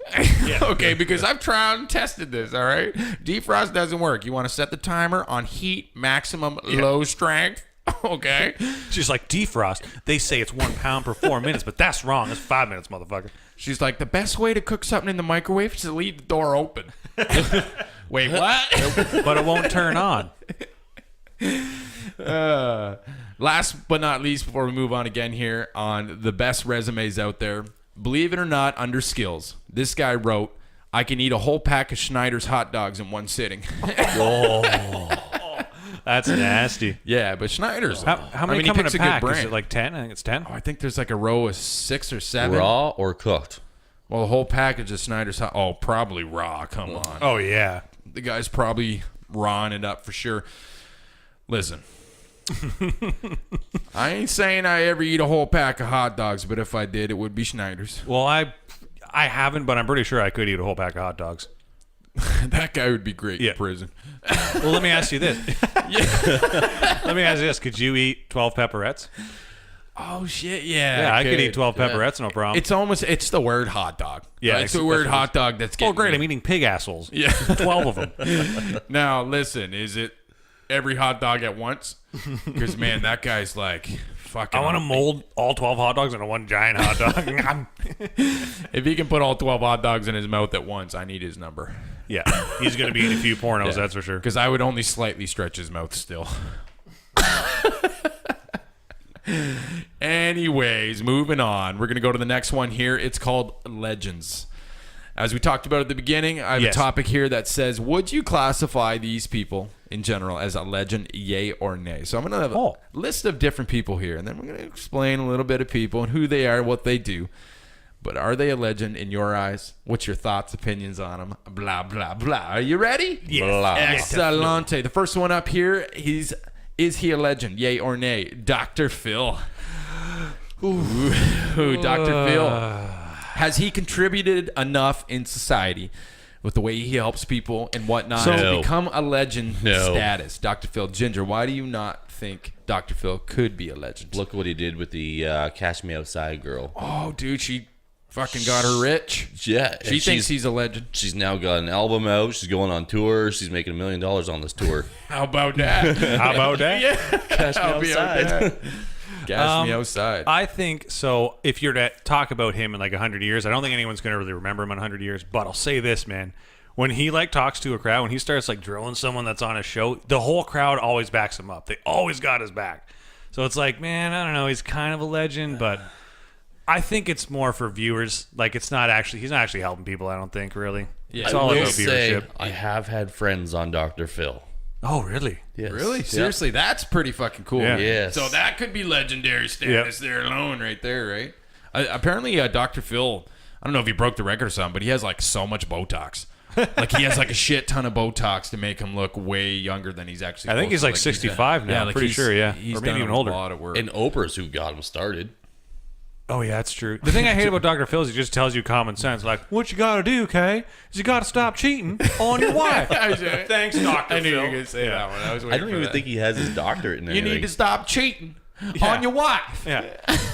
Okay, because I've tried and tested this, all right? Defrost doesn't work. You want to set the timer on heat, maximum, low strength. Okay? She's like, defrost. They say it's 1 pound per 4 minutes, but that's wrong. It's 5 minutes, motherfucker. She's like, the best way to cook something in the microwave is to leave the door open. Wait, what? But it won't turn on. Last but not least, before we move on again here on the best resumes out there, believe it or not, under skills, this guy wrote, I can eat a whole pack of Schneider's hot dogs in one sitting. That's nasty. Yeah, but Schneider's. How many come in a pack? Is it like 10? I think it's 10. I think there's like a row of 6 or 7. Raw or cooked? Well, a whole package of Schneider's hot. Oh, probably raw. Come on. Oh, yeah. The guy's probably rawing it up for sure. Listen. I ain't saying I ever eat a whole pack of hot dogs, but if I did, it would be Schneider's. Well, I haven't, but I'm pretty sure I could eat a whole pack of hot dogs. That guy would be great in prison. Well, let me ask you this. Let me ask you this. Could you eat 12 pepperettes? Oh, shit, yeah. Yeah, I could eat 12 pepperettes, no problem. It's the word hot dog. Yeah, right? It's the word hot dog that's getting... Oh, great, I'm eating pig assholes. Yeah. 12 of them. Now, listen, is it every hot dog at once? Because, man, that guy's like... Fucking I want to mold all 12 hot dogs into one giant hot dog. If he can put all 12 hot dogs in his mouth at once, I need his number. Yeah, he's going to be in a few pornos, that's for sure. Because I would only slightly stretch his mouth still. Anyways, moving on. We're going to go to the next one here. It's called Legends. As we talked about at the beginning, I have a topic here that says, would you classify these people in general as a legend, yay or nay? So I'm going to have a list of different people here, and then we're going to explain a little bit of people and who they are, what they do. But are they a legend in your eyes? What's your thoughts, opinions on them? Blah, blah, blah. Are you ready? Yes. Excellente. The first one up here, is he a legend, yay or nay? Dr. Phil. Ooh, Dr. Phil. Has he contributed enough in society with the way he helps people and whatnot So- to become a legend No. status. Dr. Phil. Ginger, why do you not think Dr. Phil could be a legend? Look what he did with the Cash Me Outside girl. Oh, dude, she fucking got her rich. Yeah. She and thinks he's a legend. She's now got an album out. She's going on tour. She's making $1 million on this tour. How about that? How about that? Yeah. Cash Me I'll be Outside. okay. Gas me outside. I think so. If you're to talk about him in like 100 years, I don't think anyone's going to really remember him in 100 years. But I'll say this, man. When he like talks to a crowd, when he starts like drilling someone that's on a show, the whole crowd always backs him up. They always got his back. So it's like, man, I don't know. He's kind of a legend, but I think it's more for viewers. Like it's not actually, he's not actually helping people. I don't think really. Yeah. It's I all will about say, viewership. I have had friends on Dr. Phil. Oh, really? Yes. Really? Yeah. Seriously? That's pretty fucking cool. Yeah. Yes. So that could be legendary status there alone right there, right? Apparently, Dr. Phil, I don't know if he broke the record or something, but he has like so much Botox. Like he has like a shit ton of Botox to make him look way younger than he's actually I think he's supposed like to. 65 now. I'm like pretty he's- sure, yeah. He's Or maybe done even a older. lot of work. And Oprah's who got him started. Oh, yeah, that's true. The thing I hate about Dr. Phil is he just tells you common sense. Like, what you got to do, Kay, is you got to stop cheating on your wife. Thanks, Dr. I knew you Phil. were going to say that one. I was I waiting don't for even that. think he has his doctorate in You anything. need to stop cheating Yeah. on your wife. Yeah.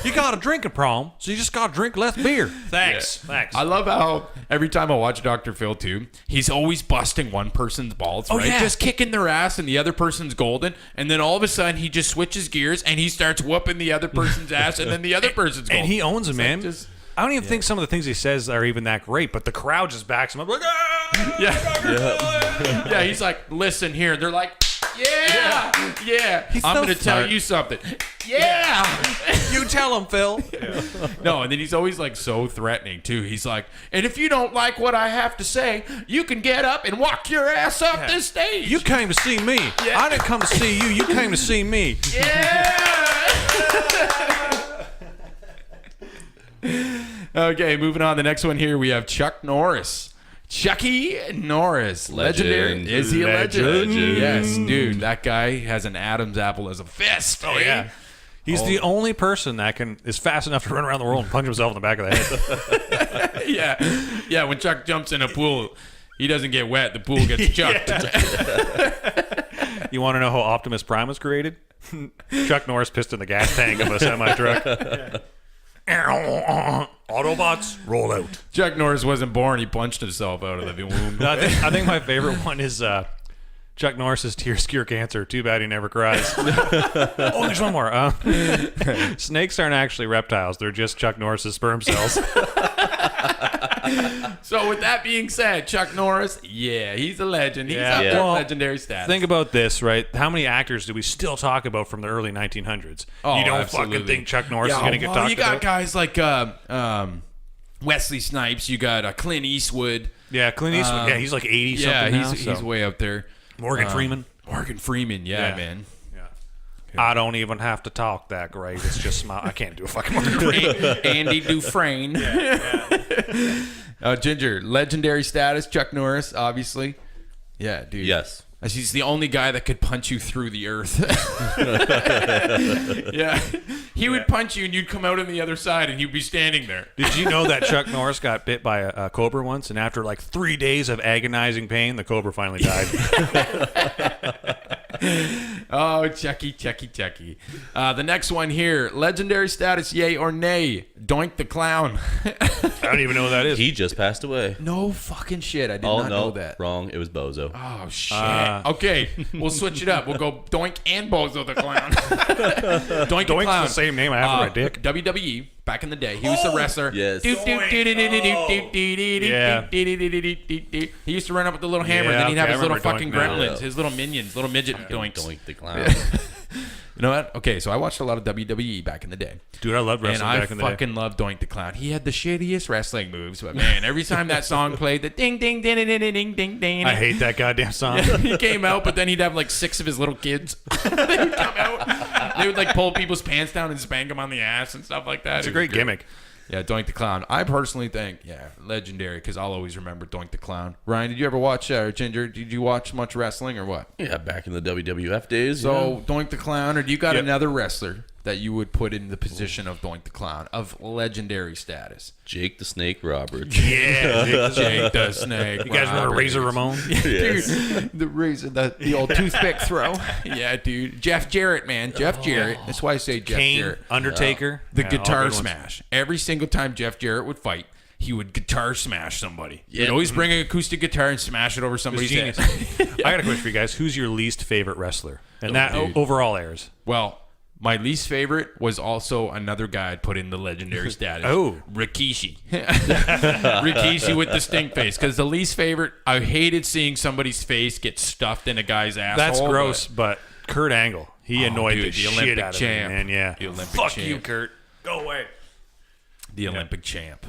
You got a drinking problem, so you just got to drink less beer. Thanks. Thanks. I love how every time I watch Dr. Phil too, he's always busting one person's balls, right? yeah. Just kicking their ass and the other person's golden. And then all of a sudden he just switches gears and he starts whooping the other person's ass and then the other person's golden. And he owns him, man. just- I don't even think some of the things he says are even that great, but the crowd just backs him up like, ah! Yeah, he's like, listen here. They're like, yeah. I'm so going to tell smart. you something. Yeah. You tell him, Phil. No, and then he's always like so threatening too. He's like, and if you don't like what I have to say, you can get up and walk your ass up this stage. You came to see me. Yeah. I didn't come to see you. You came to see me. Okay, moving on. The next one here, we have Chuck Norris. Chucky Norris. Legendary. Legend. Is he a legend? Legend. Yes, dude. That guy has an Adam's apple as a fist. Oh, yeah. He's the only person that is fast enough to run around the world and punch himself in the back of the head. Yeah, when Chuck jumps in a pool, he doesn't get wet. The pool gets chucked. You want to know how Optimus Prime was created? Chuck Norris pissed in the gas tank of a semi-truck. Autobots, roll out. Chuck Norris wasn't born. He punched himself out of the womb. No, I think my favorite one is Chuck Norris's tears cure cancer. Too bad he never cries. Oh, there's one more. Snakes aren't actually reptiles. They're just Chuck Norris's sperm cells. So with that being said, Chuck Norris, yeah, he's a legend. He's Yeah. up there Well, legendary status. Think about this, right? How many actors do we still talk about from the early 1900s? Oh, You don't absolutely. fucking think Chuck Norris is going to get talked You got about? guys like Wesley Snipes. You got Clint Eastwood. Yeah, Clint Eastwood. Yeah, he's like 80 Yeah, something he's now. he's way up there. Morgan Freeman. Morgan Freeman, yeah, Yeah. man. I don't even have to talk that great. It's just smile. I can't do a fucking Morgan Freeman. Andy Dufresne. Ginger, legendary status. Chuck Norris, obviously. Yeah, dude. Yes. He's the only guy that could punch you through the earth. Yeah. He would punch you and you'd come out on the other side and you'd be standing there. Did you know that Chuck Norris got bit by a cobra once, and after like 3 days of agonizing pain, the cobra finally died? Oh, Chucky. The next one here, legendary status, yay or nay? Doink the Clown. I don't even know who that is. He just passed away. No fucking shit. I did Oh, not no. know that. Wrong. It was Bozo. Oh, shit. Okay, we'll switch it up. We'll go Doink and Bozo the Clown. Doink the Doink's Clown. the same name I have for my dick. WWE, back in the day. He was the wrestler. Yes. He used to run up with the little hammer, Yeah, then he'd have okay, his I little remember fucking Doink now. gremlins, his little minions, little midget doinks. Doink the clown. You know what? Okay, so I watched a lot of WWE back in the day. Dude, I loved And wrestling I back in the day. fucking loved Doink the Clown. He had the shittiest wrestling moves, but man, every time that song played, the ding ding ding ding ding ding ding ding. I hate that goddamn song. He came out, but then he'd have like 6 of his little kids. They would come out. They would like pull people's pants down and spank them on the ass and stuff like that. It's a great gimmick. Yeah, Doink the Clown. I personally think, legendary, because I'll always remember Doink the Clown. Ryan, did you ever watch, Ginger, did you watch much wrestling or what? Yeah, back in the WWF days. So, Doink the Clown, or do you got Yep. another wrestler that you would put in the position of Doink the Clown of legendary status? Jake the Snake Roberts. Yeah, Jake the Snake. you guys remember Razor Ramon? Yes. Dude, the razor, the old toothpick throw. Yeah, dude. Jeff Jarrett, man. Jeff Jarrett. That's why I say Jeff Kane, Jarrett. Undertaker, The Yeah, all guitar good ones. smash. Every single time Jeff Jarrett would fight, he would guitar smash somebody. Yeah. He'd always bring an acoustic guitar and smash it over somebody's head. Genius. I got a question for you guys. Who's your least favorite wrestler? And that dude. overall airs. Well, my least favorite was also another guy I'd put in the legendary status. Oh. Rikishi. Rikishi with the stink face. Because the least favorite, I hated seeing somebody's face get stuffed in a guy's asshole. That's gross, but Kurt Angle, he annoyed dude, the the shit Olympic out of champ. me, man. Yeah. The Olympic Fuck champ. you, Kurt. Go away. The Olympic champ.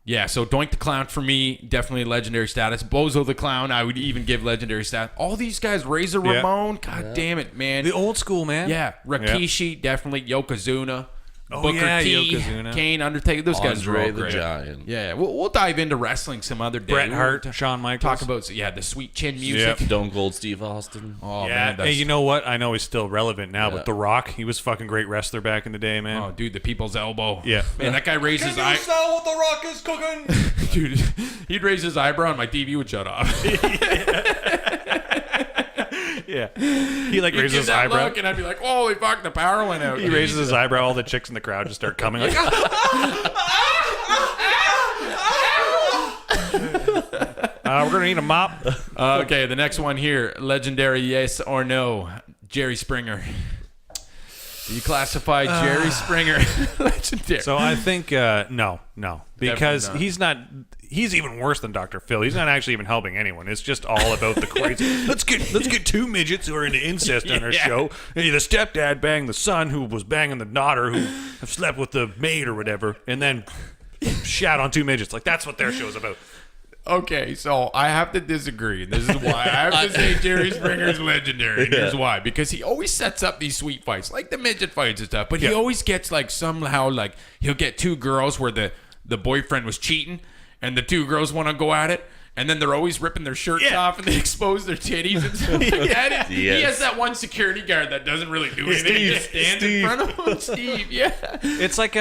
Yeah, so Doink the Clown for me, definitely legendary status. Bozo the Clown, I would even give legendary status. All these guys, Razor Yeah. Ramon, god damn it, man. The old school, man. Yeah, Rikishi, definitely. Yokozuna. Oh, Booker yeah, T, Yokozuna. Kane, Undertaker. Those guys are all Andre the great. Giant. Yeah, we'll dive into wrestling some other day. Bret We'll Hart, Shawn Michaels. Talk about, the sweet chin music. Yep. Stone Cold Steve Austin. Oh, Yeah, man. hey, you know what? I know he's still relevant now, Yeah. but The Rock, he was a fucking great wrestler back in the day, man. Oh, dude, the people's elbow. Yeah. Man, that guy raised his eye. smell what The Rock is cooking? Dude, he'd raise his eyebrow and my TV would shut off. Yeah. He like He'd raises give his that eyebrow. look, and I'd be like, holy fuck, the power went out. He raises his eyebrow. All the chicks in the crowd just start coming. Like, we're gonna need a mop. Okay, the next one here. Legendary yes or no. Jerry Springer. Do you classify Jerry Springer legendary? So I think no, because Definitely not. he's even worse than Dr. Phil. He's not actually even helping anyone. It's just all about the crazy. Let's get two midgets who are into incest on our show. And the stepdad banged the son who was banging the daughter who have slept with the maid or whatever, and then shat on two midgets. Like that's what their show's about. Okay, so I have to disagree. This is why I have to say Jerry Springer's legendary. And here's why. Because he always sets up these sweet fights, like the midget fights and stuff. But he always gets like somehow like he'll get two girls where the boyfriend was cheating and the two girls want to go at it. And then they're always ripping their shirts off and they expose their titties and stuff like that. He has that one security guard that doesn't really do anything. He just stands in front of him. Steve, It's like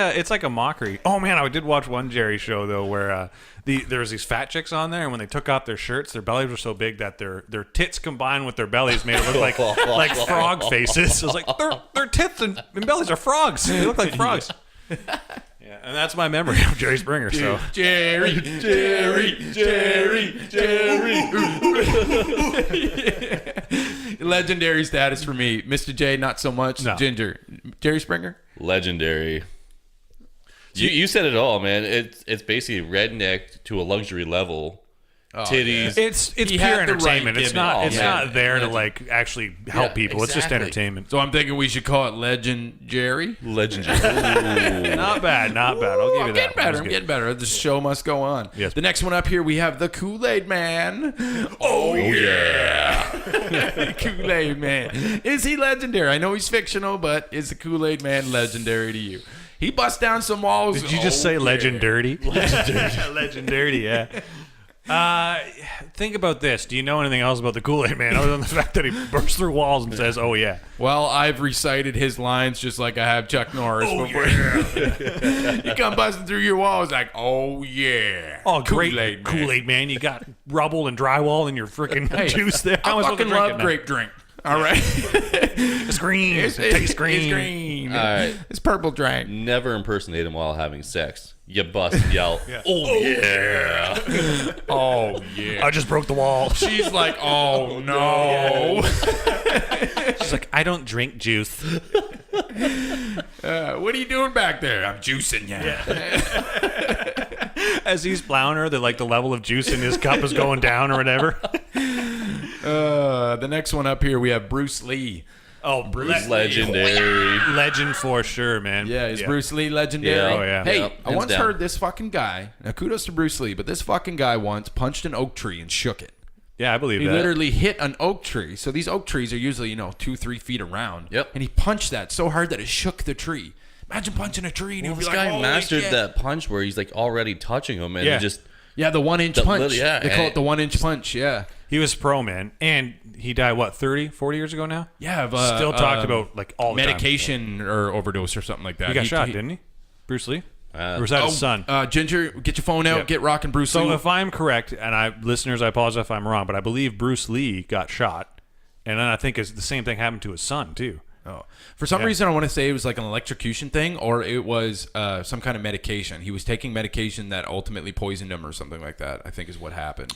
a mockery. Oh man, I did watch one Jerry show though where there was these fat chicks on there, and when they took off their shirts, their bellies were so big that their tits combined with their bellies made it look like frog faces. It was like their tits and bellies are frogs. They look like frogs. Yeah, and that's my memory of Jerry Springer. So Jerry. Legendary status for me. Mr. J, not so much. No. Ginger. Jerry Springer? Legendary. You said it all, man. It's basically redneck to a luxury level. Titties. it's He pure had the entertainment. right It's gimmick. not Oh, it's man. not there to like actually help Yeah, people. It's just exactly. entertainment. So I'm thinking we should call it Legend Jerry. Legendary. Not bad. I'll give you I'm that. getting better. I'm getting better. The show must go on. Yes. The next one up here, we have the Kool-Aid Man. Oh yeah. Kool-Aid Man. Is he legendary? I know he's fictional, but is the Kool-Aid Man legendary to you? He busts down some walls. Did you just say Legend Dirty? Legend Dirty, yeah. Think about this. Do you know anything else about the Kool-Aid Man other than the fact that he bursts through walls and says, "Oh yeah"? Well, I've recited his lines just like I have Chuck Norris before. You come busting through your walls like, oh yeah. Oh, great Kool-Aid Man. Kool-Aid Man! You got rubble and drywall in your freaking juice there. How I am supposed to fucking drink love it now? grape drink. All right. It's green. It tastes green. It's green. All right. It's purple drink. Never impersonate him while having sex. You bust, yell. Oh yeah. Oh yeah. I just broke the wall. She's like, oh no. She's like, I don't drink juice. What are you doing back there? I'm juicing you. As he's plowing her, the level of juice in his cup is going down or whatever. The next one up here, we have Bruce Lee. Oh, Bruce Legendary. Legend for sure, man. Yeah, is Bruce Lee legendary? Yeah. Oh, yeah. Hey, Yep, I hands once down. heard this fucking guy. Now, kudos to Bruce Lee, but this fucking guy once punched an oak tree and shook it. Yeah, I believe He that. literally hit an oak tree. So these oak trees are usually, 2-3 feet around. Yep. And he punched that so hard that it shook the tree. Imagine punching a tree and Well, you'd be this like, guy holy mastered shit. that punch where he's like already touching him and Yeah. he just Yeah, the 1 inch The punch. little- yeah, they call and- it the 1 inch punch. Yeah. He was pro, man. And he died, 30, 40 years ago now? Yeah, Still talked about, like, all the medication or overdose or something like that. He got shot, didn't he? Bruce Lee? Or was Oh, that his son? Ginger, get your phone out. Get rocking Bruce Lee. So if I'm correct, and listeners, I apologize if I'm wrong, but I believe Bruce Lee got shot, and then I think the same thing happened to his son too. Oh. For some reason, I want to say it was like an electrocution thing, or it was some kind of medication. He was taking medication that ultimately poisoned him or something like that, I think is what happened.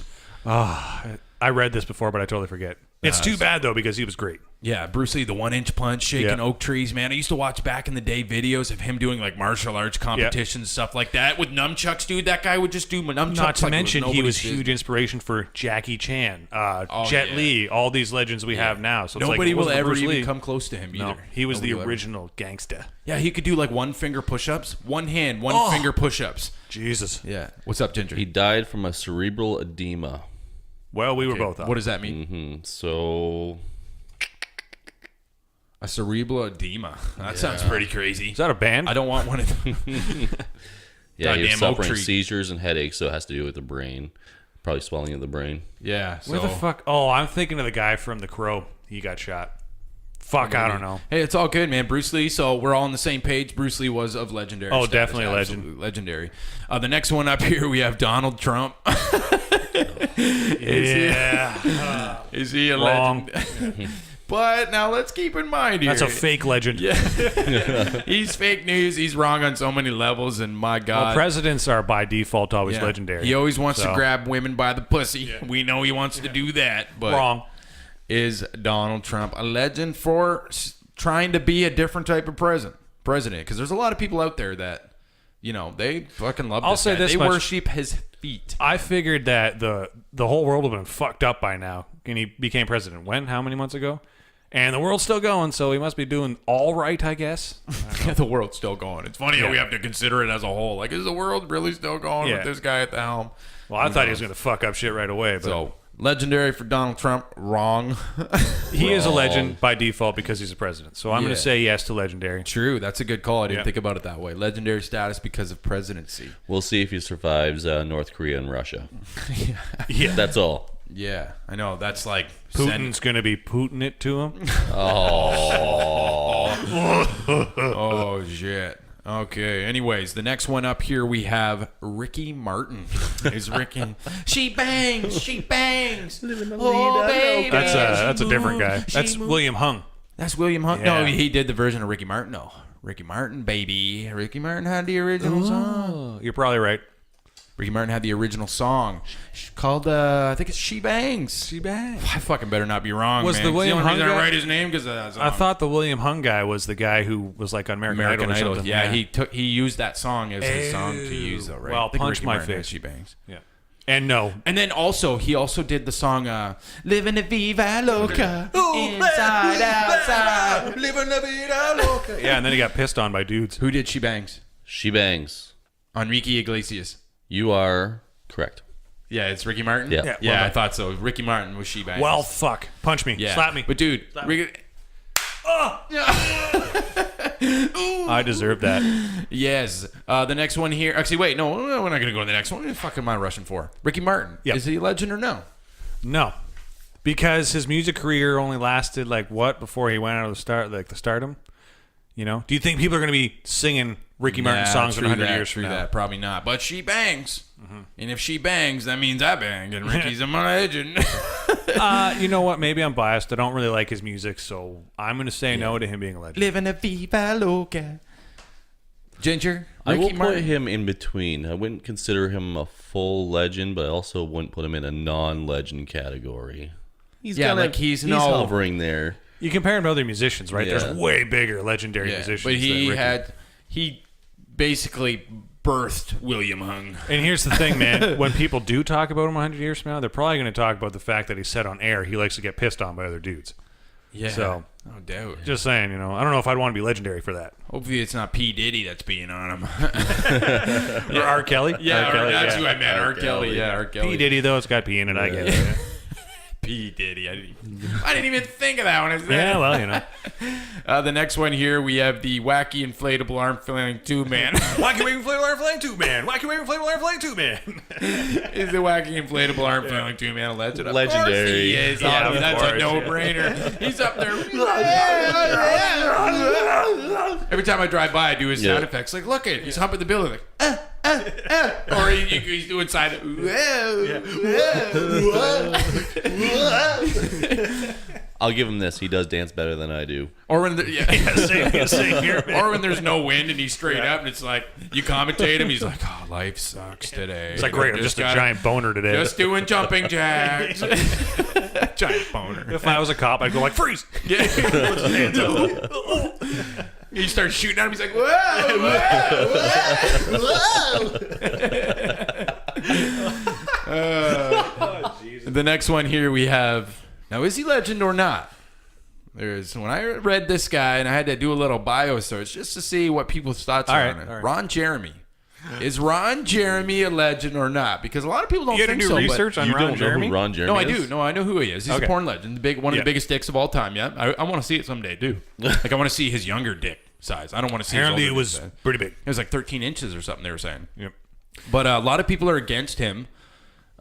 I read this before, but I totally forget. It's too bad, though, because he was great. Yeah, Bruce Lee, the 1-inch punch, shaking oak trees, man. I used to watch back in the day videos of him doing like martial arts competitions, stuff like that with nunchucks, dude. That guy would just do nunchucks. Not to like mention, he was nobody's huge inspiration for Jackie Chan, Jet Li, all these legends we have now. So it's nobody like, will ever even come close to him either. No, he was Nobody the will ever. original gangsta. Yeah, he could do like one finger push-ups, one hand, one finger push-ups. Jesus. Yeah. What's up, Ginger? He died from a cerebral edema. Well, we were both up. What does that mean? So A cerebral edema. That sounds pretty crazy. Is that a band? I don't want one of them. yeah, he Goddamn was oak suffering tree. seizures and headaches, so it has to do with the brain. Probably swelling of the brain. Yeah. Where the fuck? Oh, I'm thinking of the guy from The Crow. He got shot. Fuck, I don't know. Hey, it's all good, man. Bruce Lee. So we're all on the same page. Bruce Lee was of legendary. Oh, status. definitely a legend. Absolutely legendary. The next one up here, we have Donald Trump. Yeah. Is he a Wrong. legend? But now let's keep in mind here. That's a fake legend. He's fake news. He's wrong on so many levels, and my God. Well, presidents are by default always Yeah. legendary. He always wants to So. grab women by the pussy. We know he wants to do that, but Wrong. is Donald Trump a legend for trying to be a different type of president? Because there's a lot of people out there that, they fucking love. I'll this say guy. this They much. worship his feet. I figured that the whole world would have been fucked up by now, and he became president. When? How many months ago? And the world's still going, so he must be doing all right, I guess. The world's still going. It's funny how Yeah. we have to consider it as a whole. Like, is the world really still going Yeah. with this guy at the helm? Well, I thought he was going to fuck up shit right away, but So legendary for Donald Trump. Wrong. he is a legend by default because he's a president. So I'm going Yeah. to say yes to legendary. True. That's a good call. I didn't Yeah. think about it that way. Legendary status because of presidency. We'll see if he survives North Korea and Russia. Yeah. That's all. Yeah, I know. That's like Putin's going to be Putin it to him. Oh shit. Okay. Anyways, the next one up here we have Ricky Martin. Is Ricky? She bangs. She bangs. Oh baby. That's a different guy. She That's moved. William Hung. That's William Hunt. Yeah. No, he did the version of Ricky Martin. No, Ricky Martin, baby. Ricky Martin had the original song. Oh, you're probably right. Ricky Martin had the original song called, I think it's She Bangs. She bangs. I fucking better not be wrong, Was man. the 'Cause William only Hung reason I guy- write his name because of that song. I thought the William Hung guy was the guy who was like on American American Idol or Idol. something. Yeah, he used that song as his song to use, though, right? Well, I think punch Ricky my Martin had face. She Bangs. Yeah. And no. And then he also did the song Living the Viva Loca, inside, outside, living the Vida Loca. Yeah, and then he got pissed on by dudes. Who did She Bangs? She bangs. Enrique Iglesias. You are correct. Yeah, it's Ricky Martin? Yeah. Yeah. Yeah, well I done. thought so. Ricky Martin was She Bangs. Well, fuck. Punch me. yeah. Slap me. But dude, Ricky... I deserve that. Yes. The next one here... Actually, wait. No, we're not going to go to the next one. What the fuck am I rushing for? Ricky Martin. Yep. Is he a legend or no? No. Because his music career only lasted before he went out of the stardom? Do you think people are going to be singing Ricky Martin songs in 100 years from now? That. Probably not. But she bangs. And if she bangs, that means I banged. And Ricky's a legend. You know what? Maybe I'm biased. I don't really like his music, so I'm going to say no to him being a legend. Living a Viva Loca. Ginger? I will Ricky put Martin? him in between. I wouldn't consider him a full legend, but I also wouldn't put him in a non-legend category. He's Yeah, kinda- like he's no- hovering there. You compare him to other musicians, right? Yeah. There's way bigger legendary musicians but than Ricky. he basically birthed William Hung. And here's the thing, man. When people do talk about him 100 years from now, they're probably going to talk about the fact that he said on air he likes to get pissed on by other dudes. Yeah. So- no doubt. Just saying, I don't know if I'd want to be legendary for that. Hopefully it's not P. Diddy that's being on him. Or R. Kelly? Yeah, R. Kelly, that's yeah. who I meant. R. Kelly. Yeah, R. Kelly. P. Diddy, though, it's got P in it, I get it. P. Diddy. I didn't even think of that one. Yeah, well, you know. The next one here, we have the wacky inflatable arm flailing 2-man. Wacky waving inflatable arm flailing 2-man. Wacky waving inflatable arm flailing 2-man. Is the wacky inflatable arm flailing 2-man a legend? Of Legendary. course he is. Yeah, of That's course, a no-brainer. He's up there. Every time I drive by, I do his sound effects. Like, look at it. He's humping the building. Like, or he's doing side. I'll give him this. He does dance better than I do. Or when Same here, man. or when there's no wind and he's straight up and it's like you commentate him, he's like, "Oh, life sucks today." It's like, great, I'm just a giant boner today. Just doing jumping jacks. Giant boner. If I was a cop, I'd go like, freeze! Yeah. He starts shooting at him. He's like, "Whoa, whoa, whoa!" The next one here we have. Now, is he legend or not? When I read this guy and I had to do a little bio search just to see what people's thoughts are on it. All right. Ron Jeremy. Is Ron Jeremy a legend or not? Because a lot of people don't You had think to do so. research on You Ron don't know Jeremy? who Ron Jeremy No, I is? do. No, I know who he is. He's Okay. a porn legend. One of the biggest dicks of all time, yeah. I want to see it someday, too. Like, I want to see his younger dick size. I don't want to see Apparently his it older was dick size. pretty big. It was like 13 inches or something they were saying. Yep. But a lot of people are against him,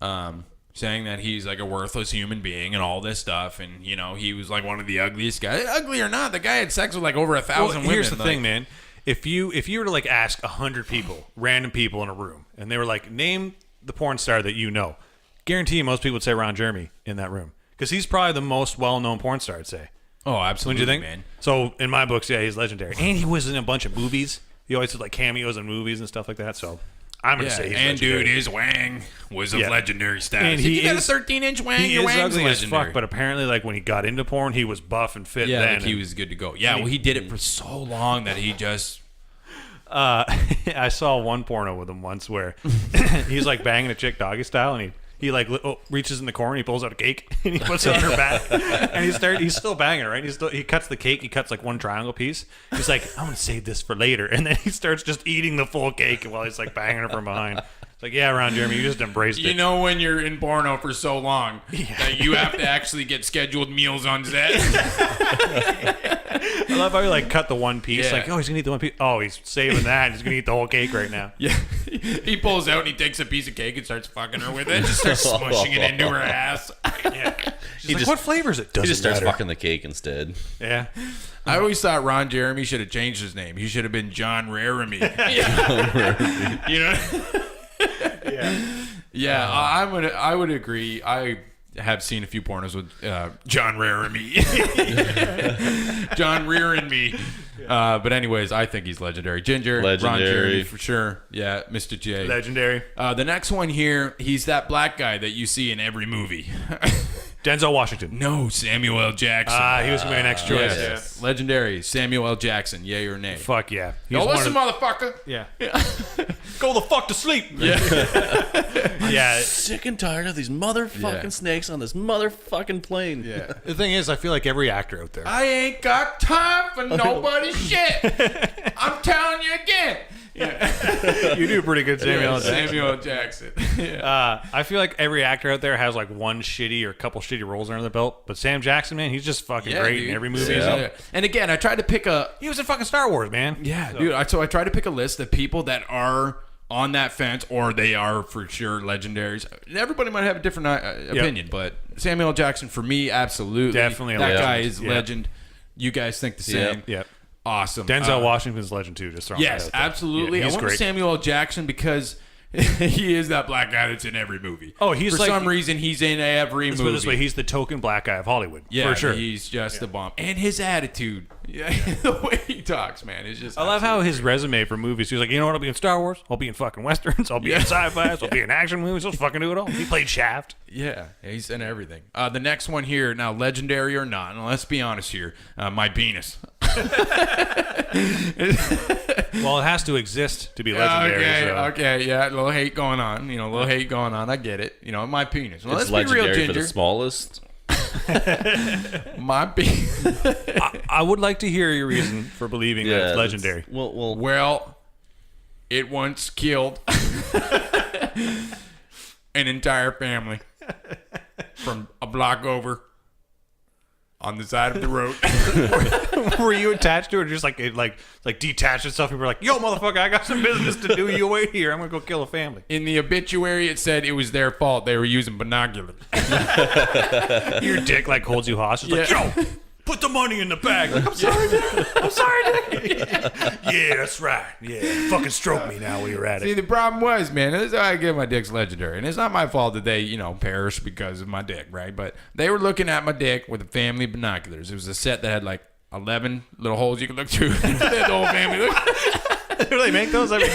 saying that he's like a worthless human being and all this stuff. And, you know, he was like one of the ugliest guys. Ugly or not, the guy had sex with like over 1,000 women. Here's the like, thing, man. If you were to like ask 100 people, random people in a room, and they were like, name the porn star that you know, guarantee you most people would say Ron Jeremy in that room. Because he's probably the most well-known porn star, I'd say. Oh, absolutely, Wouldn't you think? man. So in my books, yeah, he's legendary. And he was in a bunch of movies. He always did like cameos in movies and stuff like that. So I'm going to say he's and legendary. dude, his wang was of legendary status. And If he you got a is- 13-inch wang, He your is wang's ugly as legendary. fuck, but apparently like when he got into porn, he was buff and fit yeah, then. like he was good to go. Yeah, well, he did it for so long that he just... I saw one porno with him once where he's like banging a chick doggy style, and he like reaches in the corner, he pulls out a cake, and he puts it on her back, and he's still banging her, right? He cuts the cake, he cuts like one triangle piece. He's like, I'm gonna save this for later, and then he starts just eating the full cake while he's like banging her from behind. It's like, yeah, Ron Jeremy, you just embraced it. You know when you're in porno for so long that you have to actually get scheduled meals on set. I love how he like cut the one piece. Yeah. Like, oh, he's gonna eat the one piece. Oh, he's saving that. He's gonna eat the whole cake right now. Yeah, he pulls out and he takes a piece of cake and starts fucking her with it. Just starts smushing it into her ass. Yeah. She's like, just- what flavor is it? He Doesn't just starts matter. fucking the cake instead. Yeah. I always thought Ron Jeremy should have changed his name. He should have been John Raremy. You know? Yeah, I would agree. I have seen a few pornos with John Raremy. John rearing me. But anyways, I think he's legendary. Ginger, Ron Legendary. Jeremy for sure. Yeah, Mr. J. Legendary. The next one here, he's that black guy that you see in every movie. Denzel Washington. No, Samuel L. Jackson. He was my next choice. Yes. Legendary Samuel L. Jackson. Yay or nay? Yeah. Fuck yeah. He's Yo, one listen, of motherfucker. yeah. Go the fuck to sleep. Yeah. Yeah. Sick and tired of these motherfucking Yeah. snakes on this motherfucking plane. Yeah. The thing is, I feel like every actor out there. I ain't got time for nobody's shit. I'm telling you again. You do pretty good, Samuel L. Jackson. Samuel L. Jackson. Yeah. I feel like every actor out there has like one shitty or a couple shitty roles under the belt. But Sam Jackson, man, he's just fucking great dude. in every movie. Yeah. And again, I tried to pick a He was in fucking Star Wars, man. dude. So I tried to pick a list of people that are on that fence, or they are for sure legendaries. Everybody might have a different opinion, but Samuel L. Jackson for me, absolutely, Definitely a that legend. guy is Yeah. legend. You guys think the same? Yep. Awesome. Denzel Washington's legend too. Just throwing that Yes, out there. absolutely. Yeah, I he's went great. with Samuel L. Jackson because he is that black guy that's in every movie. Oh, he's for like- some reason he's in every Let's movie. put it this way: he's the token black guy of Hollywood. Yeah, for sure. he's just the bomb, and his attitude, the way he talks, man, is just. I love how his resume for movies. He was like, you know what? I'll be in Star Wars. I'll be in fucking westerns. I'll be in sci-fi. I'll be in action movies. I'll fucking do it all. He played Shaft. Yeah, he's in everything. The next one here, now legendary or not, and let's be honest here, my penis. Well, it has to exist to be legendary. Okay, yeah, a little hate going on. A little hate going on. I get it. My penis. Well, It's let's be real, legendary for Ginger. the smallest. My penis. I would like to hear your reason for believing that it's legendary. Well, it once killed an entire family. from a block over on the side of the road. Were you attached to it, or just like detached itself? And you were like, "Yo, motherfucker, I got some business to do. You wait here. I'm gonna go kill a family." In the obituary, it said it was their fault. They were using binoculars. Your dick like holds you hostage. Like, yo, put the money in the bag. Like, I'm sorry, Dick. I'm sorry, Dick. Yeah, that's right. Yeah, fucking stroke me now while you're at See, it. the problem was, man, this is how I get my dick's legendary. And it's not my fault that they, perished because of my dick, right? But they were looking at my dick with a family of binoculars. It was a set that had like 11 little holes you could look through. The whole family looked. Do they make those? I mean,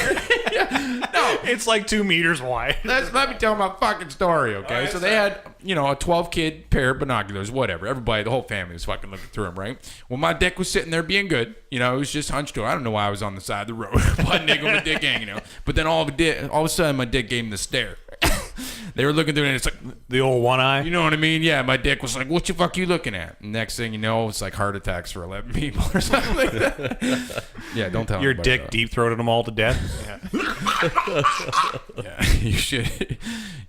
No, it's like 2 meters wide. let me tell my fucking story, okay? So they had, a 12-kid pair of binoculars, whatever. Everybody, the whole family was fucking looking through them, right? Well, my dick was sitting there being good. It was just hunched over. I don't know why I was on the side of the road. Butt naked with my dick hanging out. But then all of a sudden, my dick gave me the stare. They were looking through it, and it's like, The old one eye. you know what I mean? Yeah, my dick was like, what the fuck you looking at? Next thing you know, it's like heart attacks for 11 people or something like that. Yeah, don't tell Your anybody dick that. deep-throated them all to death. Yeah,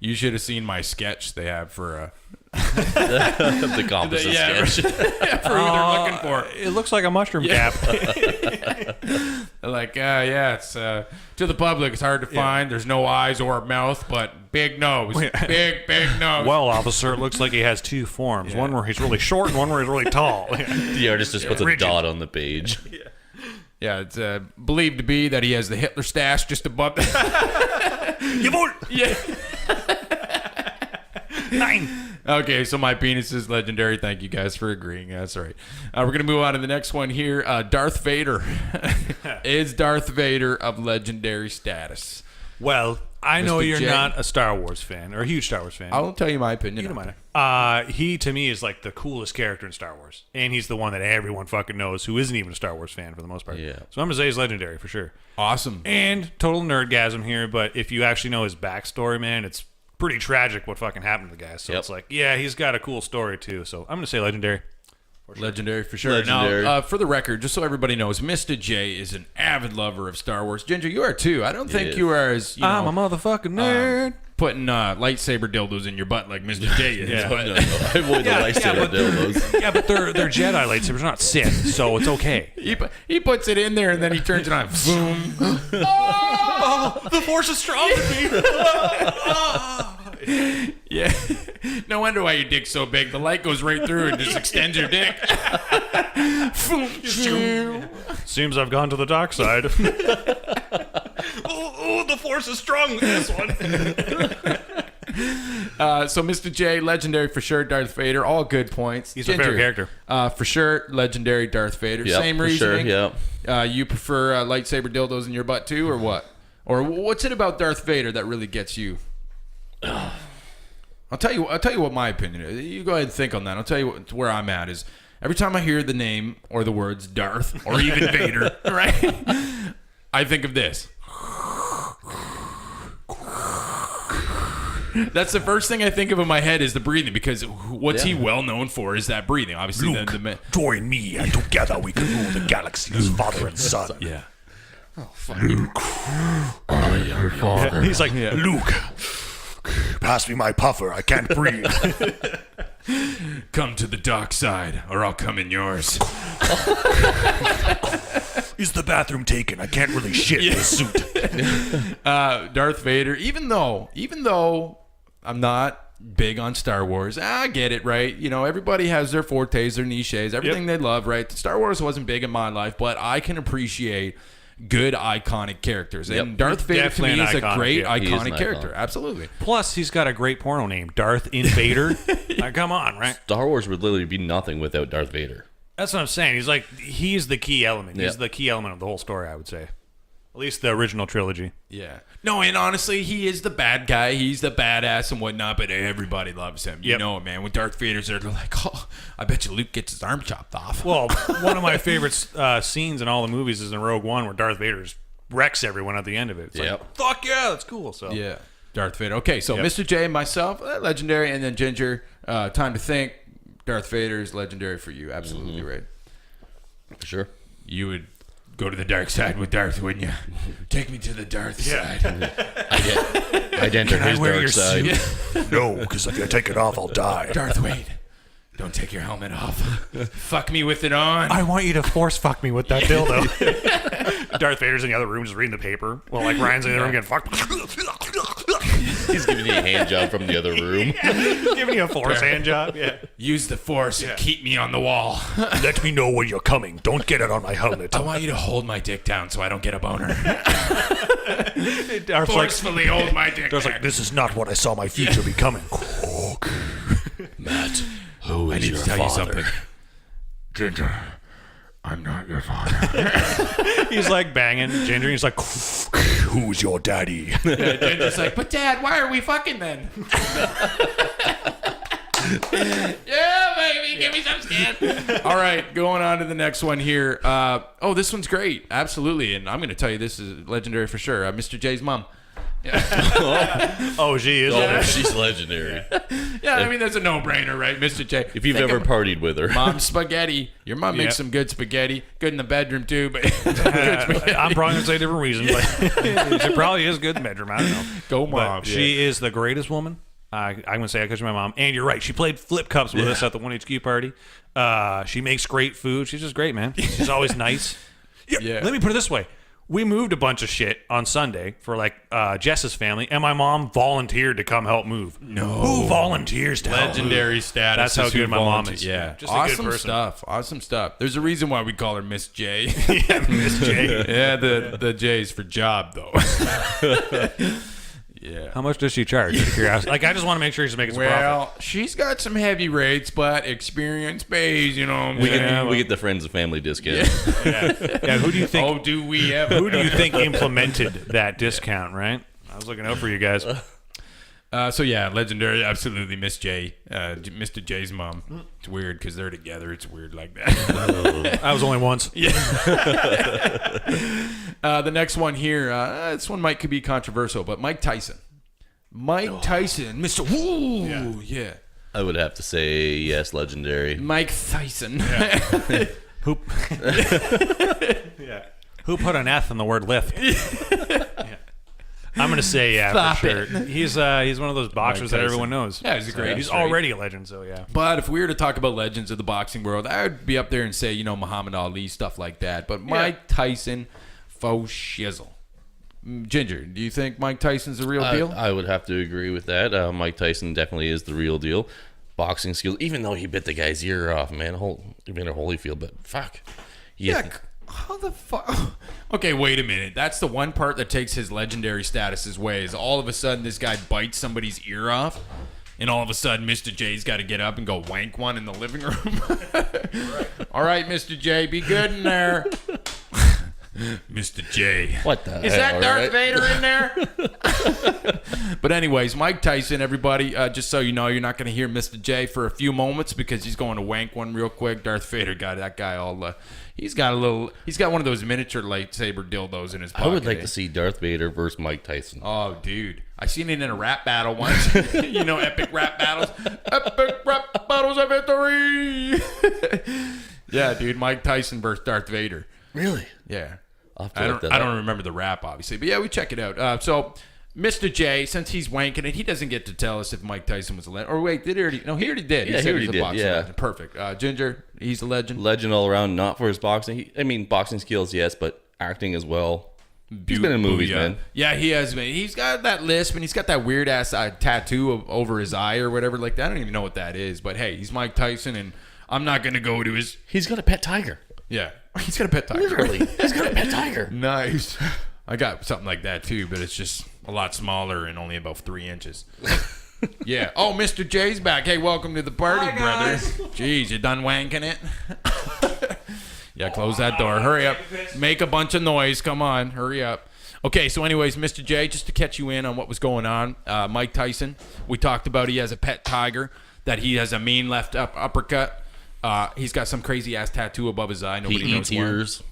you should have seen my sketch they have for The composite sketch. for who they're looking for. It looks like a mushroom cap. They're like, it's to the public, it's hard to find. There's no eyes or mouth, but big nose, big nose. Well, officer, it looks like he has 2 forms. One where he's really short and one where he's really tall. The artist just puts a dot on the page. Yeah, it's believed to be that he has the Hitler stash just above. You vote. Yeah. 9. Okay, so my penis is legendary. Thank you guys for agreeing. That's all right. We're going to move on to the next one here. Darth Vader. Is Darth Vader of legendary status? Well, I know Mr. you're J. not a Star Wars fan or a huge Star Wars fan. I'll tell you my opinion. You don't mind. He, to me, is like the coolest character in Star Wars. And he's the one that everyone fucking knows who isn't even a Star Wars fan for the most part. Yeah. So I'm going to say he's legendary for sure. Awesome. And total nerdgasm here, but if you actually know his backstory, man, it's pretty tragic what fucking happened to the guy. So it's like, yeah, he's got a cool story too. So I'm going to say legendary. Legendary for sure. Legendary. Now, for the record, just so everybody knows, Mr. J is an avid lover of Star Wars. Ginger, you are too. I don't think you are as, I'm a motherfucking nerd. putting lightsaber dildos in in your butt like Mr. J is. Yeah. But No, I avoid the lightsaber dildos. Yeah, but they're Jedi lightsabers, not Sith, so it's okay. he puts it in there and then he turns it on. Boom. Oh, the Force is strong with me. Yeah. No wonder why your dick's so big. The light goes right through and just extends your dick. Seems I've gone to the dark side. oh, the Force is strong with this one. So Mr. J, legendary for sure. Darth Vader, all good points. He's my favorite character. For sure, legendary Darth Vader. Yep, Same for reasoning. Sure, yeah. You prefer lightsaber dildos in your butt too, or what? Or what's it about Darth Vader that really gets you? I'll tell you what my opinion is. You go ahead and think on that. I'll tell you where I'm at is every time I hear the name or the words Darth or even Vader, right? I think of this. That's the first thing I think of in my head is the breathing, because what's he well known for is that breathing. Obviously, Luke, join me, and together we can rule the galaxy as father and son. Yeah. Luke, I am your father. He's like, Luke, pass me my puffer. I can't breathe. come to the dark side, or I'll come in yours. Is the bathroom taken? I can't really shit in this suit. Darth Vader, even though I'm not big on Star Wars, I get it, right? Everybody has their fortes, their niches, everything they love, right? Star Wars wasn't big in my life, but I can appreciate good iconic characters. And Darth Vader to me is a great iconic character. Icon. Absolutely. plus he's got a great porno name, Darth Invader. Come on, right? Star Wars would literally be nothing without Darth Vader. That's what I'm saying. He's the key element. He's the key element of the whole story, I would say. At least the original trilogy. Yeah. No, and honestly, he is the bad guy. He's the badass and whatnot, but everybody loves him. You know it, man. When Darth Vader's there, they're like, oh, I bet you Luke gets his arm chopped off. Well, one of my favorite scenes in all the movies is in Rogue One, where Darth Vader wrecks everyone at the end of it. It's like, fuck yeah, that's cool. So Yeah. Darth Vader. Okay, so Mr. J and myself, legendary, and then Ginger, time to think. Darth Vader is legendary for you. Absolutely right. For sure. You would go to the dark side with Darth, wouldn't you? Take me to the Darth side. I'd enter his dark side. No, because if I take it off, I'll die. Darth Wade, don't take your helmet off. Fuck me with it on. I want you to force fuck me with that dildo. Darth Vader's in the other room just reading the paper while like Ryan's in the room getting fucked. He's giving you a hand job from the other room. Giving you a force hand job. Yeah. Use the Force and keep me on the wall. Let me know when you're coming. Don't get it on my helmet. I want you to hold my dick down so I don't get a boner. Darth's like, Forcefully hold my dick Darth's down. like, this is not what I saw my future becoming. Matt, who I is need your to tell father? you something. Ginger, I'm not your father. he's like banging Ginger. He's like, Who's your daddy? Ginger's like, but Dad, why are we fucking then? Yeah, baby, give me some skin. All right, going on to the next one here. Oh, this one's great. Absolutely. And I'm going to tell you this is legendary for sure. Mr. J's mom. oh, she is. Oh, she's legendary. Yeah, I mean, that's a no-brainer, right? Mr. J. If you've ever partied with her. Mom's spaghetti. Your mom makes some good spaghetti. Good in the bedroom, too, but good spaghetti. I'm probably going to say a different reason, but she probably is good in the bedroom. I don't know. Go, But Mom. she is the greatest woman. I'm going to say that because she's my mom. And you're right. She played flip cups with us at the 1HQ party. She makes great food. She's just great, man. She's always nice. Yeah. Let me put it this way. We moved a bunch of shit on Sunday for like Jess's family, and my mom volunteered to come help move. No. Who volunteers to help move? Legendary status. That's how is who good my mom volunteers. is. Yeah. Just a good awesome person. stuff. Awesome stuff. There's a reason why we call her Miss J. Yeah, Miss J. Yeah, the J's for job, though. Yeah. How much does she charge? Out of curiosity? Like, I just want to make sure she's making some profit. Well, she's got some heavy rates, but experience pays, you know what I'm We saying? get the friends and family discount. Yeah, who do you think? Oh, do we ever? Who do you think implemented that discount? Right? I was looking out for you guys. So yeah, legendary, absolutely, Miss J, Mr. J's mom. It's weird because they're together. It's weird like that. I was only once. The next one here, this one could be controversial, but Mike Tyson. Mike Tyson, Mr. Woo, yeah. I would have to say yes, legendary. Mike Tyson. Who? Yeah. Who put an F in the word lift? Yeah. I'm gonna say yeah Stop for sure. it. He's one of those boxers that Tyson. everyone knows. Yeah, he's great. He's Straight. already a legend. So yeah. But if we were to talk about legends of the boxing world, I would be up there and say, Muhammad Ali, stuff like that. But Mike Tyson, faux shizzle. Ginger, do you think Mike Tyson's the real deal? I would have to agree with that. Mike Tyson definitely is the real deal. Boxing skills, even though he bit the guy's ear off, man. Evander Holyfield, but fuck. Yeah. How the fuck? Okay, wait a minute. That's the one part that takes his legendary status away. Is all of a sudden this guy bites somebody's ear off, and all of a sudden Mr. J's got to get up and go wank one in the living room. All right, Mr. J, be good in there. Mr. J. What the Is hell, that Darth right? Vader in there? But anyways, Mike Tyson, everybody, just so you know, you're not going to hear Mr. J for a few moments because he's going to wank one real quick. Darth Vader got that guy all... he's got one of those miniature lightsaber dildos in his pocket. I would like to see Darth Vader versus Mike Tyson. Oh, dude. I seen it in a rap battle once. Epic rap battles. Epic rap battles of victory. Yeah, dude. Mike Tyson versus Darth Vader. Really? Yeah. I'll have to I look don't that up. remember the rap, obviously. But yeah, we check it out. So, Mr. J, since he's wanking it, he doesn't get to tell us if Mike Tyson was a legend. Or wait, did he already? No, he already did. Yeah, said he already was a did, boxing yeah. legend. Perfect. Ginger, he's a legend. Legend all around, not for his boxing. Boxing skills, yes, but acting as well. He's been in movies, Booyah. man. Yeah, he has been. He's got that lisp, and he's got that weird ass tattoo over his eye or whatever like that. I don't even know what that is, but hey, he's Mike Tyson, and I'm not gonna go to his. He's got a pet tiger. Yeah, he's got a pet tiger. Literally, he's got a pet tiger. Nice. I got something like that too, but it's just a lot smaller and only about 3 inches. Yeah. Oh, Mr. J's back. Hey, welcome to the party, brother. Jeez, you done wanking it? Yeah, close that door. Hurry up. Make a bunch of noise. Come on. Hurry up. Okay, so anyways, Mr. J, just to catch you in on what was going on, Mike Tyson, we talked about he has a pet tiger, that he has a mean left uppercut. He's got some crazy-ass tattoo above his eye. Nobody He knows eats why. ears.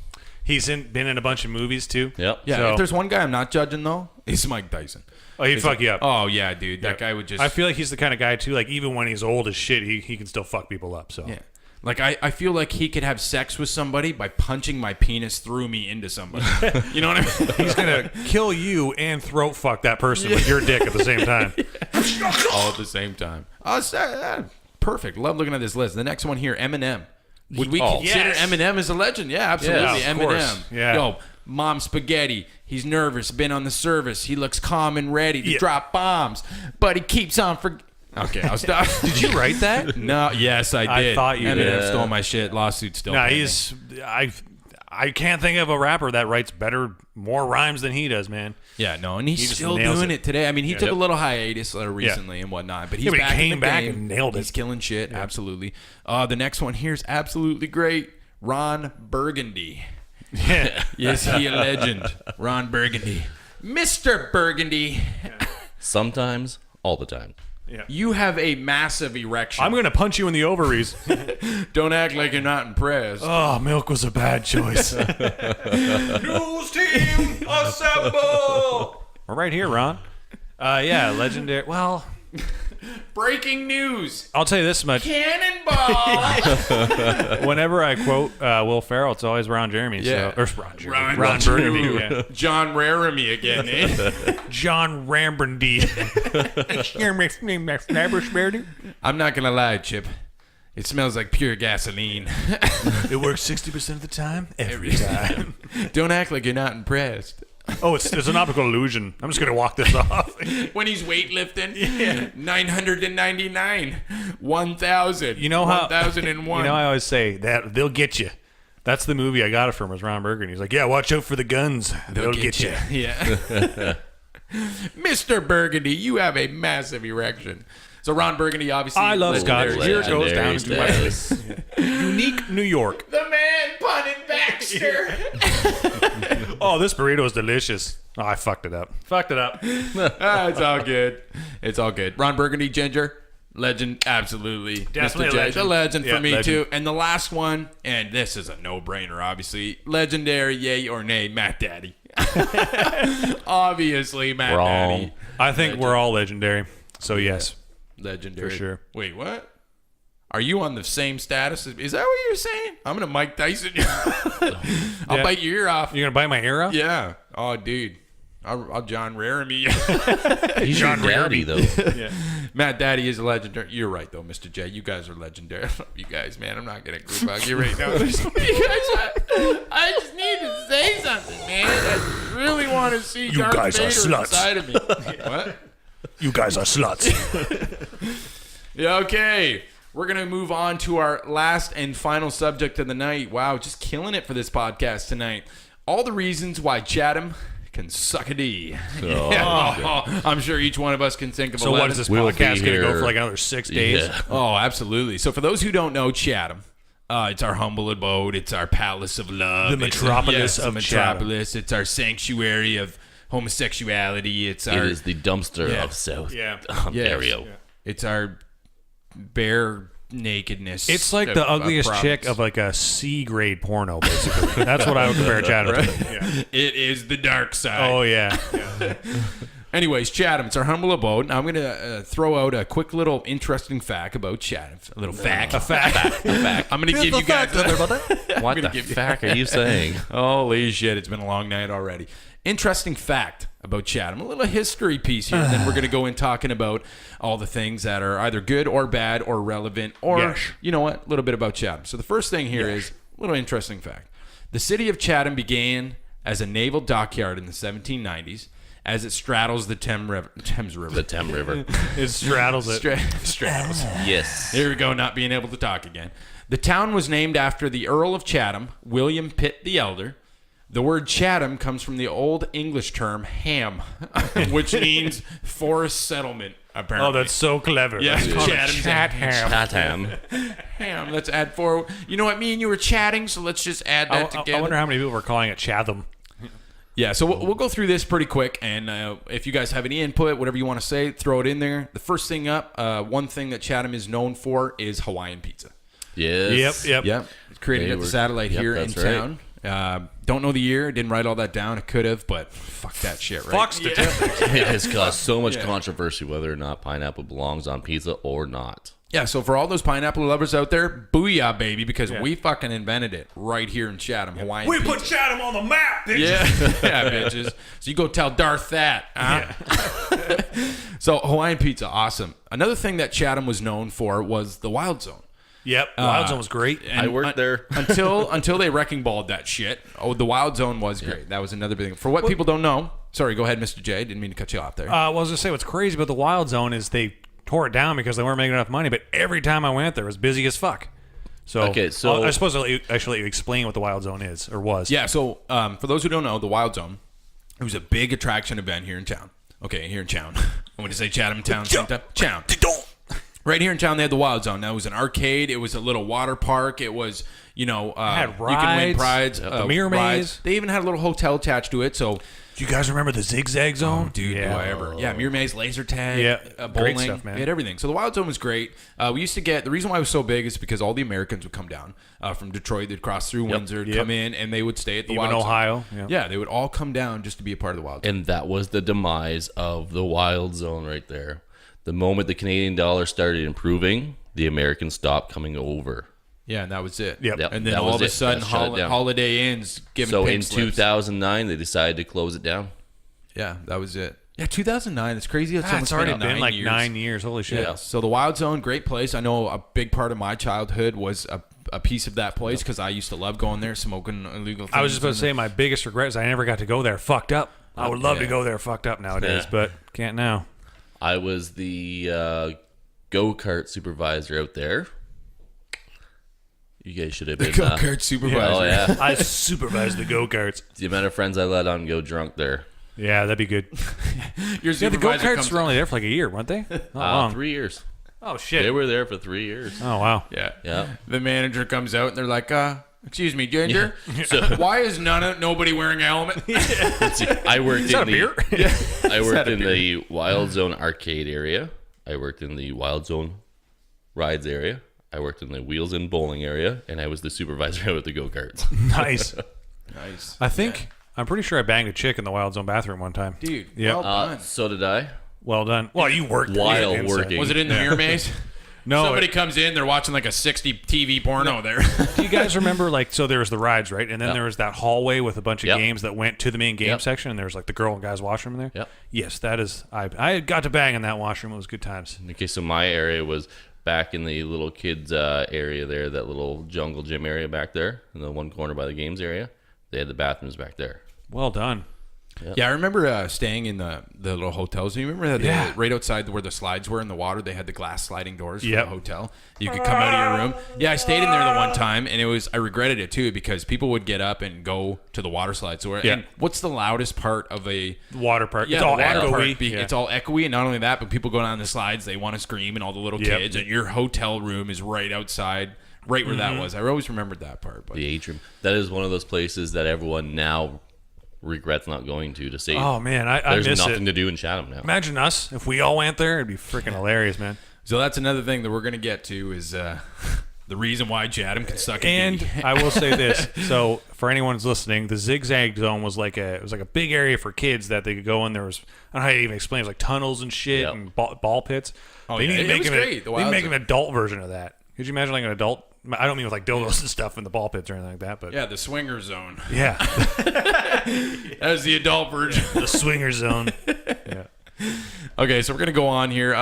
He's been in a bunch of movies too. Yep. Yeah, So- if there's one guy I'm not judging, though, it's Mike Tyson. Oh, he'd fuck you up. Oh, yeah, dude. That guy would just... I feel like he's the kind of guy too. Like even when he's old as shit, he can still fuck people up. So Yeah. Like, I feel like he could have sex with somebody by punching my penis through me into somebody. You know what I mean? He's gonna kill you and throat fuck that person with your dick at the same time. All at the same time. Perfect. Love looking at this list. The next one here, Eminem. Would we consider yes. Eminem as a legend? Yeah, absolutely. Yeah, of Eminem. course. Yeah. Yo, mom spaghetti. He's nervous. Been on the service. He looks calm and ready to drop bombs, but he keeps on Okay, I'll stop. Did you write that? No. Yes, I did. I thought you Eminem did. stole my shit. Lawsuit still. No, pending. I can't think of a rapper that writes more rhymes than he does, man. Yeah, no, and he's just still nails doing it. it today. I mean, he took Yep. a little hiatus recently and whatnot, but he's Yeah, but he back came in the back game. and nailed it. He's killing shit. Absolutely. The next one here is absolutely great. Ron Burgundy. Yeah. Is he a legend? Ron Burgundy. Mr. Burgundy. Sometimes, all the time. You have a massive erection. I'm gonna punch you in the ovaries. Don't act like you're not impressed. Oh, milk was a bad choice. News team, assemble! We're right here, Ron. Yeah, legendary. Well, Breaking news. I'll tell you this much. Cannonball. Whenever I quote Will Ferrell, it's always Ron Jeremy. Yeah. So, or Ron Jeremy. Ron Burgundy. Jeremy. Yeah. John Raramy again, eh? John Rambrandy. I'm not going to lie, Chip. It smells like pure gasoline. It works 60% of the time, every time. Don't act like you're not impressed. Oh, it's an optical illusion. I'm just gonna walk this off. When he's weightlifting, 999, 1,000, You know how 1,001. You know, I always say that they'll get you. That's the movie I got it from. Was Ron Burgundy. He's like, yeah, watch out for the guns. They'll get you. Yeah. Mr. Burgundy, you have a massive erection. So Ron Burgundy, obviously, I love Scotch. legendary. Here it goes down into my status. unique New York. The man punted Baxter. Oh, this burrito is delicious. Oh, I fucked it up. It's all good. It's all good. Ron Burgundy, Ginger, legend, absolutely. Definitely Mr. a J, legend. the legend Yeah, for me legend. too. And the last one, and this is a no-brainer, obviously, legendary, yay or nay, Matt Daddy. Obviously, Matt Wrong. Daddy. I think we're all legendary. So yes. Legendary. For sure. Wait, what? Are you on the same status? Is that what you're saying? I'm going to Mike Tyson you. I'll Yeah. bite your ear off. You're gonna bite my ear off? Yeah. Oh, dude. I'll John Raramy. He's your daddy, though. Matt Daddy is a legendary. You're right, though, Mr. J. You guys are legendary. I love you guys, man. I'm not going to group out you right now. There's some of you guys, I just need to say something, man. I really want to see Darth guys are Vader sluts. inside of me. What? You guys are sluts. Yeah, okay. We're going to move on to our last and final subject of the night. Wow, just killing it for this podcast tonight. All the reasons why Chatham can suck a D. Yeah. I'm sure each one of us can think of So 11. what is this We'll podcast be gonna go here. for like another 6 days? Yeah. Oh, absolutely. So for those who don't know Chatham, it's our humble abode. It's our palace of love. The It's metropolis the of metropolis. It's our sanctuary of homosexuality. It's It our is the dumpster Yeah. of South Yeah. Ontario. It's our bare nakedness. It's like the of ugliest province. chick of like a C grade porno, basically. That's what I would compare Chatham to. Yeah. It is the dark side. Oh yeah. Anyways, Chatham, it's our humble abode. Now I'm going to throw out a quick little interesting fact about Chatham. A little fact. A fact. I'm going to give you guys What the fuck are you saying? Holy shit, it's been a long night already. Interesting fact about Chatham. A little history piece here. And then we're going to go in talking about all the things that are either good or bad or relevant or, Yes. you know what, a little bit about Chatham. So the first thing here is a little interesting fact. The city of Chatham began as a naval dockyard in the 1790s as it straddles the Thames River. The Thames River. It straddles it. Straddles. Yes. Here we go, not being able to talk again. The town was named after the Earl of Chatham, William Pitt the Elder. The word Chatham comes from the Old English term ham, which means forest settlement, apparently. Oh, that's so clever. Yeah, That's called a Chatham's Chatham. Chatham. ham. Let's add four. You know what? Me and you were chatting, so let's just add that together. I wonder how many people were calling it Chatham. Yeah, so we'll go through this pretty quick, and if you guys have any input, whatever you want to say, throw it in there. The first thing up, one thing that Chatham is known for is Hawaiian pizza. Yes. Yep. Yep. It's created They at the were- Satellite yep, here in that's right. town. Don't know the year. Didn't write all that down. I could have, but fuck that shit, right? Fuck statistics. It has caused so much controversy whether or not pineapple belongs on pizza or not. Yeah, so for all those pineapple lovers out there, booyah, baby, because we fucking invented it right here in Chatham, Hawaiian We pizza. put Chatham on the map, bitch. Yeah, bitches. So you go tell Darth that. Huh? So Hawaiian pizza, awesome. Another thing that Chatham was known for was the Wild Zone. Yep. Wild Zone was great. I worked there. until they wrecking balled that shit. Oh, the Wild Zone was great. That was another big thing. For what people don't know, sorry, go ahead, Mr. J. Didn't mean to cut you off there. I was going to say, what's crazy about the Wild Zone is they tore it down because they weren't making enough money, but every time I went there, it was busy as fuck. So, Okay, so- I suppose I should let you explain what the Wild Zone is, or was. Yeah, so for those who don't know, the Wild Zone, it was a big attraction event here in town. Okay, here in town. I want to say Chatham town. Town. Right here in town, they had the Wild Zone. That was an arcade. It was a little water park. It was, had you can win rides, prizes. the mirror rides. maze. They even had a little hotel attached to it. So, Do you guys remember the Zigzag Zone? dude, do I ever? Yeah, mirror maze, laser tag, Yeah, bowling. great stuff, man. We had everything. So the Wild Zone was great. We used to get, the reason why it was so big is because all the Americans would come down from Detroit. They'd cross through Windsor, come in, and they would stay at the Even Wild Ohio. Zone. Yeah, they would all come down just to be a part of the Wild Zone. And that was the demise of the Wild Zone right there. The moment the Canadian dollar started improving, the Americans stopped coming over. Yeah, and that was it. Yep. Yep, And then that all was of a it. sudden, That shut it down. Holiday Inn's giving So pink in slips. 2009, they decided to close it down. Yeah, that was it. Yeah, 2009. It's crazy. It's already been like years. 9 years. Holy shit. Yeah. So the Wild Zone, great place. I know a big part of my childhood was a piece of that place because I used to love going there, smoking illegal things. I was just about to say my biggest regret is I never got to go there fucked up. I would love to go there fucked up nowadays, but can't now. I was the go-kart supervisor out there. You guys should have been... go-kart supervisor. Oh, yeah. I supervised the go-karts. The amount of friends I let on go drunk there. Yeah, that'd be good. Your Yeah, the supervisor go-karts comes- were only there for like a year, weren't they? Not long. 3 years. Oh, shit. They were there for 3 years. Oh, wow. Yeah. Yeah. The manager comes out and they're like, excuse me, Ginger. So Why is nobody wearing a helmet? let's see. I worked Is that in a beer? I worked in the Wild Zone arcade area. I worked in the Wild Zone rides area. I worked in the Wheels and bowling area, and I was the supervisor out at the go-karts. Nice. Nice. I'm pretty sure I banged a chick in the Wild Zone bathroom one time. Dude, Yep. well done. So did I. Well done. Well, you worked While inside. working. Was it in the mirror maze? No. Somebody comes in, they're watching like a 60 TV porno there. Do you guys remember, like, so there was the rides, right? And then Yep. there was that hallway with a bunch of Yep. games that went to the main game Yep. section, and there was like the girl and guys washroom in there. Yep. Yes, that is. I got to bang in that washroom. It was good times. Okay, so my area was back in the little kids area there, that little jungle gym area back there, in the one corner by the games area. They had the bathrooms back there. Well done. Yeah, I remember staying in the little hotels. You remember that Yeah. right outside where the slides were in the water, they had the glass sliding doors for Yep. the hotel. You could come out of your room. Yeah, I stayed in there the one time, and I regretted it too because people would get up and go to the water slides. So, Yeah. and what's the loudest part of a Water park. Yeah, it's all the water echoey. park, it's all echoey, and not only that, but people go down the slides, they want to scream, and all the little Yep. kids, and your hotel room is right outside, right where that was. I always remembered that part. But The atrium. That is one of those places that everyone now regrets not going to save. Oh man, I There's miss nothing it. to do in Chatham now. Imagine us if we all went there. It'd be freaking hilarious, man. so that's another thing that we're going to get to is the reason why Chatham can suck a And dick. I will say this: so for anyone who's listening, the Zigzag Zone was like a big area for kids that they could go in. There was, I don't know how to even explain. It was like tunnels and shit Yep. and ball pits. Oh, They yeah, need to it make was him great, the They need to Wild make Zone. an adult version of that. Could you imagine like an adult? I don't mean with like dildos and stuff in the ball pits or anything like that, but Yeah, the swinger zone. yeah, That was the adult version. the swinger zone. Okay, so we're going to go on here.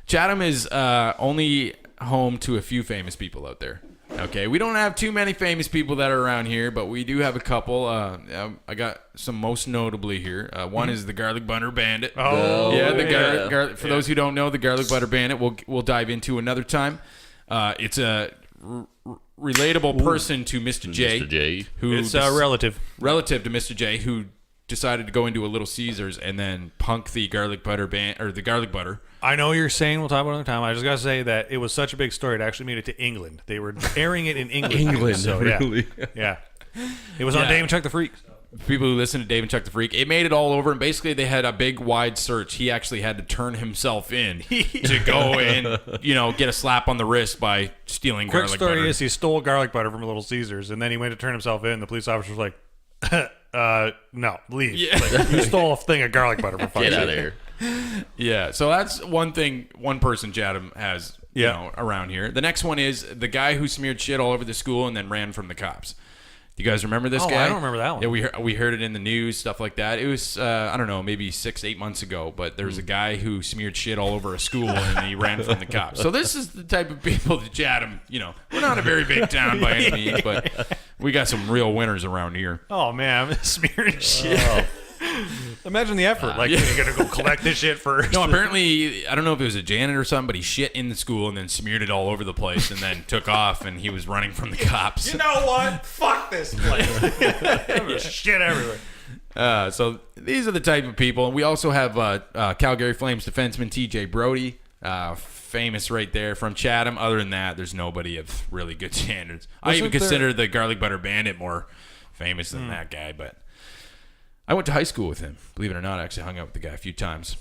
Chatham is only home to a few famous people out there. Okay, we don't have too many famous people that are around here, but we do have a couple. I got some most notably here. One is the Garlic Butter Bandit. Oh, yeah, the yeah. garlic. For those who don't know, the Garlic Butter Bandit, we'll dive into another time. It's a relatable person to Mr. J. Mr. J. Who It's relative. relative to Mr. J, who decided to go into a Little Caesars and then punk the Garlic Butter band or the Garlic Butter. I know you're saying we'll talk about it another time. I just gotta say that it was such a big story. It actually made it to England. They were airing it in England. So, yeah. really? Yeah. It was on Yeah. Dave and Chuck the Freak. people who listen to Dave and Chuck the Freak, it made it all over, and basically they had a big wide search. He actually had to turn himself in to go and get a slap on the wrist by stealing Quick garlic story butter. is he stole garlic butter from Little Caesars, and then he went to turn himself in. The police officer was like, no, leave. Yeah. Like, you stole a thing of garlic butter for fuck's Get out of sake. here. Yeah, so that's one thing one person Chatham has around here. The next one is the guy who smeared shit all over the school and then ran from the cops. Do you guys remember this guy? I don't remember that one. Yeah, we heard it in the news, stuff like that. It was, I don't know, maybe 6-8 months ago, but there was a guy who smeared shit all over a school and he ran from the cops. So this is the type of people that Chatham, we're not a very big town by any means, but we got some real winners around here. Oh, man, I'm smearing shit. Imagine the effort. Like, you're going to go collect this shit first. No, apparently, I don't know if it was a janitor or something, but he shit in the school and then smeared it all over the place and then took off and he was running from the cops. You know what? Fuck this place. There's shit everywhere. So these are the type of people. We also have Calgary Flames defenseman TJ Brody, famous right there from Chatham. Other than that, there's nobody of really good standards. I even consider the Garlic Butter Bandit more famous than that guy, but I went to high school with him. Believe it or not, I actually hung out with the guy a few times.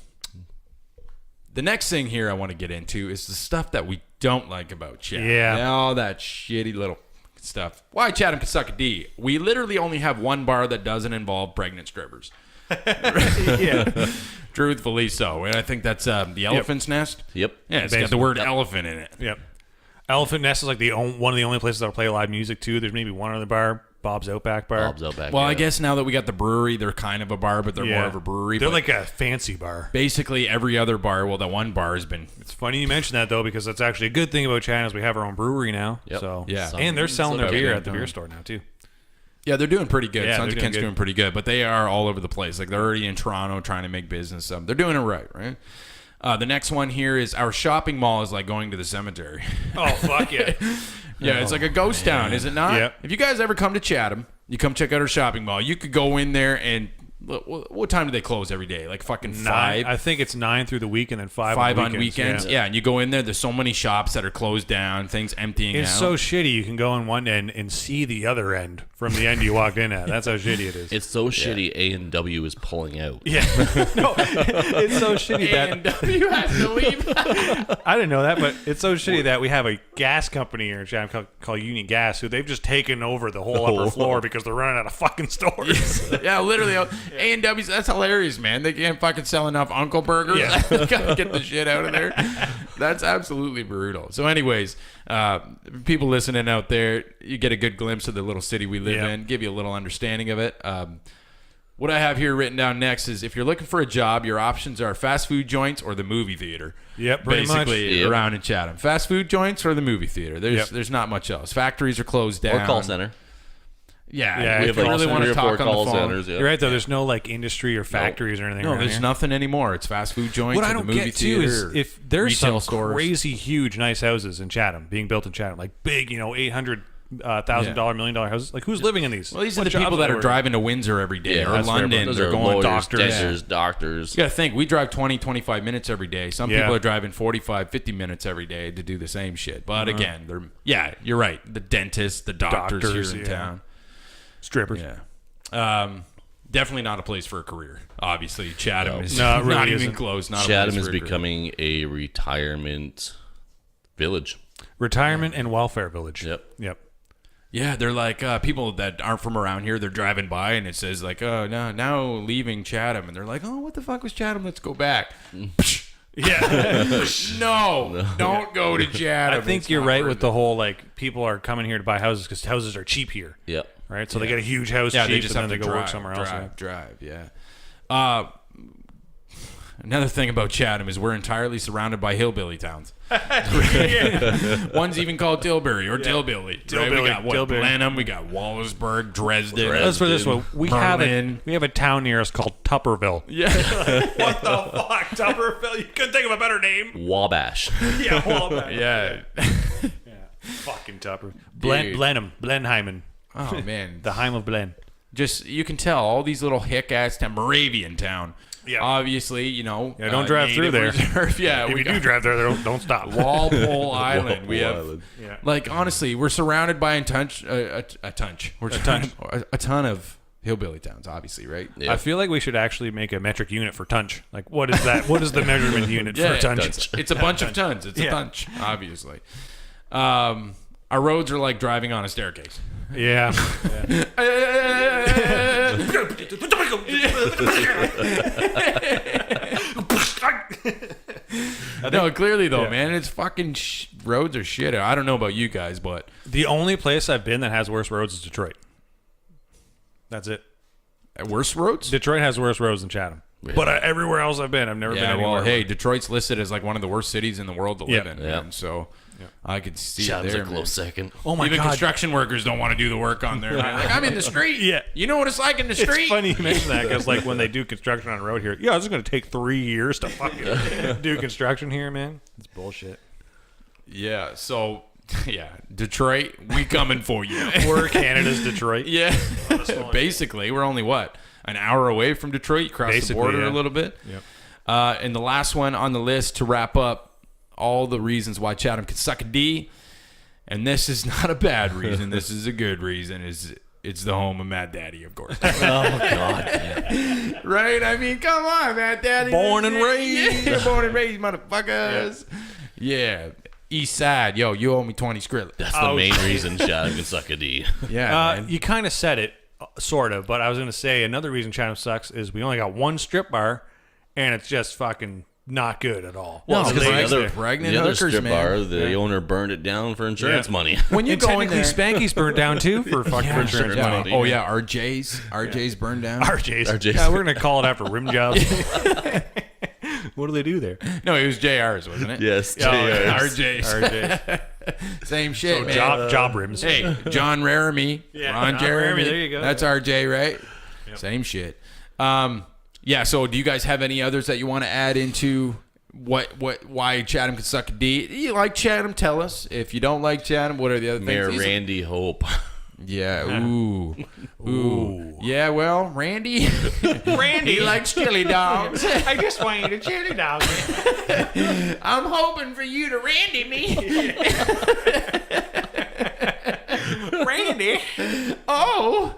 The next thing here I want to get into is the stuff that we don't like about Chatham. Yeah. All that shitty little stuff. Why Chatham can suck a D. We literally only have one bar that doesn't involve pregnant strippers. Yeah. Truthfully so. And I think that's the Elephant's Nest. Yep. Yeah, it's got the word elephant in it. Yep. Elephant Nest is like one of the only places that'll play live music too. There's maybe one other bar, Bob's Outback Bar. Bob's Outback. Well, yeah. I guess now that we got the brewery, they're kind of a bar, but they're more of a brewery. They're but like a fancy bar. basically every other bar. Well, that one bar has been. It's funny you mention that though, because that's actually a good thing about China is we have our own brewery now. Yep. So Yeah. and they're selling their Okay. beer at the beer store now too. Yeah, they're doing pretty good. Yeah, Sons they're of Kent's doing good. doing pretty good, but they are all over the place. Like they're already in Toronto trying to make business. They're doing it right? The next one here is our shopping mall is like going to the cemetery. Oh fuck yeah! Yeah, it's like a ghost town, is it not? Yep. If you guys ever come to Chatham, you come check out our shopping mall. You could go in there and what time do they close every day? Like fucking 5. I think it's 9 through the week and then 5 on weekends. Yeah, and you go in there. There's so many shops that are closed down. Things emptying It's out. so shitty. You can go on one end and see the other end from the end you walked in at. That's how shitty it is. It's so shitty A&W is pulling out. Yeah, no, it's so shitty that you have to leave. I didn't know that, but it's so shitty that we have a gas company here in Chatham called Union Gas, who they've just taken over the whole upper floor because they're running out of fucking stores. Yeah, literally. A&W's, that's hilarious, man. They can't fucking sell enough Uncle Burgers. Yeah. Gotta get the shit out of there. That's absolutely brutal. So anyways, people listening out there, you get a good glimpse of the little city we live Yeah. in, give you a little understanding of it. What I have here written down next is if you're looking for a job, your options are fast food joints or the movie theater. Yep, pretty much. Basically Yep. around in Chatham. Fast food joints or the movie theater. Yep. There's not much else. Factories are closed down. Or call center. Yeah, Yeah, if if you call really want to Three or four talk on call the phone. centers, yeah. You're right though. There's no like industry or factories or anything. No, around there's here. nothing anymore. It's fast food joints. What or I the don't movie get too is theater, if there's retail some stores. crazy huge nice houses in Chatham being built in Chatham, like big, $800,000 $1 million houses. Like who's living in these? Well, these are What the people jobs that are work? driving to Windsor every day Yeah, or that's fair, but London. those They're are going lawyers, doctors. dentists, doctors. You got to think, we drive 20, 25 minutes every day. Some Yeah. people are driving 45, 50 minutes every day to do the same shit. But again, you're right. The dentists, the doctors here in town. Strippers. Yeah. Definitely not a place for a career. Obviously, Chatham is No, it really not even isn't. close. Not a Chatham place is for a career. becoming a retirement village. Retirement and welfare village. Yep. Yeah, they're like people that aren't from around here. They're driving by and it says like, "Oh, no, now leaving Chatham," and they're like, "Oh, what the fuck was Chatham? Let's go back." Yeah. No, don't go to Chatham. I think It's you're not right worth with the whole like people are coming here to buy houses because houses are cheap here. Yep. Right, so they get a huge house Yeah, cheap, they just and have then to they go drive, work somewhere else. Drive. Yeah. Another thing about Chatham is we're entirely surrounded by hillbilly towns. One's even called Tilbury or Tilbilly. Right? Tilbilly, We got Tilbury. Blenheim, we got Wallaceburg, Dresden. Let's put it this way: we have Berlin. a town near us called Tupperville. Yeah. What the fuck, Tupperville? You couldn't think of a better name. Wabash. Yeah, well, Yeah. fucking Tupper. Dude. Blenheim, Blenheimen, Oh man. the Heim of Blen. Just you can tell all these little hick-ass town, Moravian town. Yeah. Obviously, Yeah, don't drive through native there. reserve. Yeah, If we you do got drive there, don't stop. Walpole Island. We have Island. Yeah. like honestly, we're surrounded by a ton of Hillbilly towns, obviously, right? Yeah. I feel like we should actually make a metric unit for tunch. Like, what is that? What is the measurement unit for tunch? It's a bunch of tons. It's a bunch, obviously. Our roads are like driving on a staircase. Yeah. No, clearly though, man, it's fucking roads are shit. I don't know about you guys, but The only place I've been that has worse roads is Detroit. That's it. worse roads. Detroit has worse roads than Chatham. But everywhere else I've been, I've never been Yeah, anywhere. well, hey, Detroit's listed as like one of the worst cities in the world to live in, Yeah. man. So I could see Chatham's it there, a close second. Oh my Even God. construction workers don't want to do the work on there. Man. Like, I'm in the street. Yeah. You know what it's like in the street? It's funny you mention that because, like, when they do construction on a road here, this is going to take 3 years to fucking do construction here, man. It's bullshit. Yeah. So, yeah, Detroit, we coming for you. We're Canada's Detroit. Yeah. Basically, we're only an hour away from Detroit. You cross Basically, the border yeah. a little bit. Yep. And the last one on the list to wrap up all the reasons why Chatham could suck a D. And this is not a bad reason. This is a good reason. It's the home of Mad Daddy, of course. Oh, God. Right? I mean, come on, Mad Daddy. Born and raised. Yeah, born and raised, motherfuckers. Yeah. East Side. Yo, you owe me 20 Skrilla. That's the main reason Chatham can suck a D. Yeah, man. You kind of said it, sort of, but I was going to say another reason Chatham sucks is we only got one strip bar, and it's just fucking not good at all. Well, No, because because the other pregnant the other hookers, strip man. bar, the owner burned it down for insurance money. When you And go in technically, there, Spanky's burnt down too for fucking insurance yeah. money. Oh yeah, RJ's burned down. RJ's. RJ's. Yeah, we're gonna call it after rim jobs. What do they do there? No, it was JR's, wasn't it? Yes, Oh, yeah. JR's. RJ's. Same shit, man. Job rims. Hey, John Raramy, Yeah, Ron John Jeremy. Raramy, there you go. That's RJ, right? Same shit. Yeah. So, do you guys have any others that you want to add into why Chatham could suck a D? You like Chatham? Tell us. If you don't like Chatham, what are the other Mayor things? Randy Hope. Yeah. Ooh. Yeah. Well, Randy. He likes chili dogs. I just want you to chili dog. I'm hoping for you to Randy me. Randy. Oh.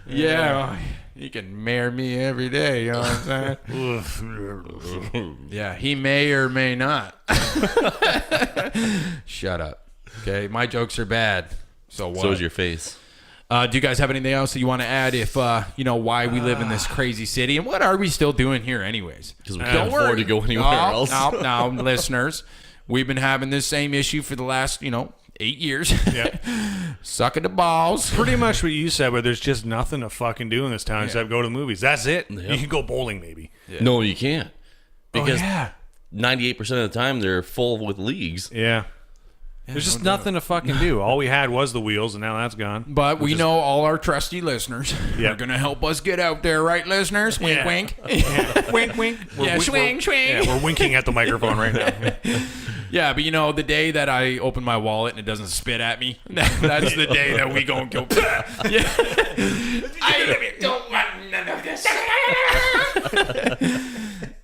Yeah. You can mayor me every day, you know what I'm saying? Yeah, he may or may not. Shut up. Okay, my jokes are bad. So what? So is your face. Do you guys have anything else that you want to add? If why we live in this crazy city and what are we still doing here, anyways? Because we can't afford to go anywhere else. No, listeners, we've been having this same issue for the last 8 years. Yeah. Sucking the balls. Pretty much what you said, but there's just nothing to fucking do in this town except go to the movies. That's it. You can go bowling maybe. No, you can't. Because yeah. 98% of the time they're full with leagues. Yeah. There's just nothing to fucking do. All we had was the wheels, and now that's gone. But we know all our trusty listeners are going to help us get out there, right, listeners? Wink, Yeah. wink. Wink, wink. Yeah, swing, swing. Yeah, we're winking at the microphone right now. Yeah, but the day that I open my wallet and it doesn't spit at me, that's the day that we gonna go. Yeah. I don't want none of this.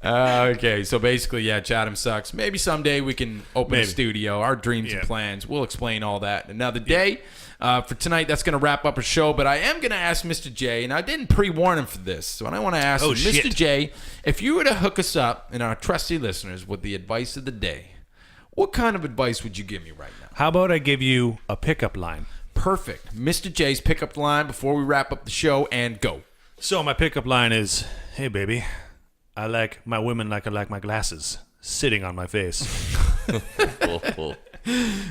Okay, so basically, Chatham sucks. Maybe someday we can open a studio. Our dreams and plans. We'll explain all that another day. For tonight, that's going to wrap up our show, but I am going to ask Mr. J, and I didn't pre-warn him for this, so I want to ask him, Mr. J, if you were to hook us up and our trusty listeners with the advice of the day, what kind of advice would you give me right now? How about I give you a pickup line? Perfect. Mr. J's pickup line before we wrap up the show, and go. So my pickup line is, hey, baby, I like my women like I like my glasses, sitting on my face. Well,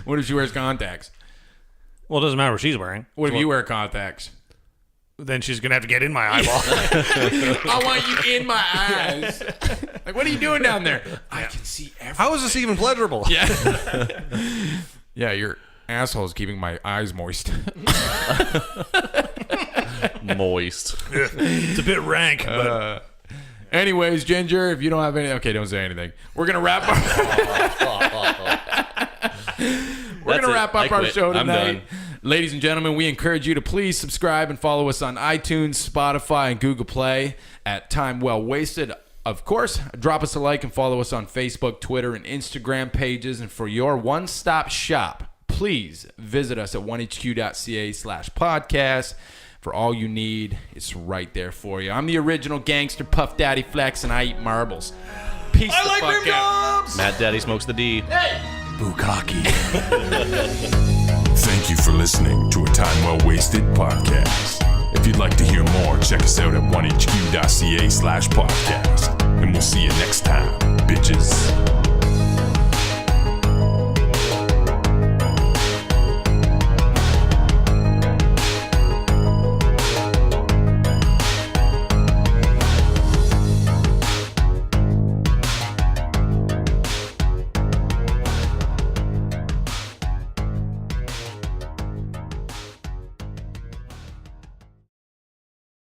What if she wears contacts? Well, it doesn't matter what she's wearing. What if you wear contacts? Then she's going to have to get in my eyeball. I want you in my eyes. Like, what are you doing down there? I can see everything. How is this even pleasurable? Yeah. Yeah, your asshole's keeping my eyes moist. moist. It's a bit rank, but... Anyways, Ginger, if you don't have any... Okay, don't say anything. We're going to wrap up... We're going to wrap up our show I'm tonight. done. Ladies and gentlemen, we encourage you to please subscribe and follow us on iTunes, Spotify, and Google Play at Time Well Wasted. Of course, drop us a like and follow us on Facebook, Twitter, and Instagram pages. And for your one-stop shop, please visit us at 1hq.ca/podcast. For all you need, it's right there for you. I'm the original gangster, Puff Daddy Flex, and I eat marbles. Peace the fuck out. Matt Daddy smokes the D. Bukkake. Thank you for listening to a Time Well Wasted podcast. If you'd like to hear more, check us out at 1hq.ca/podcast. And we'll see you next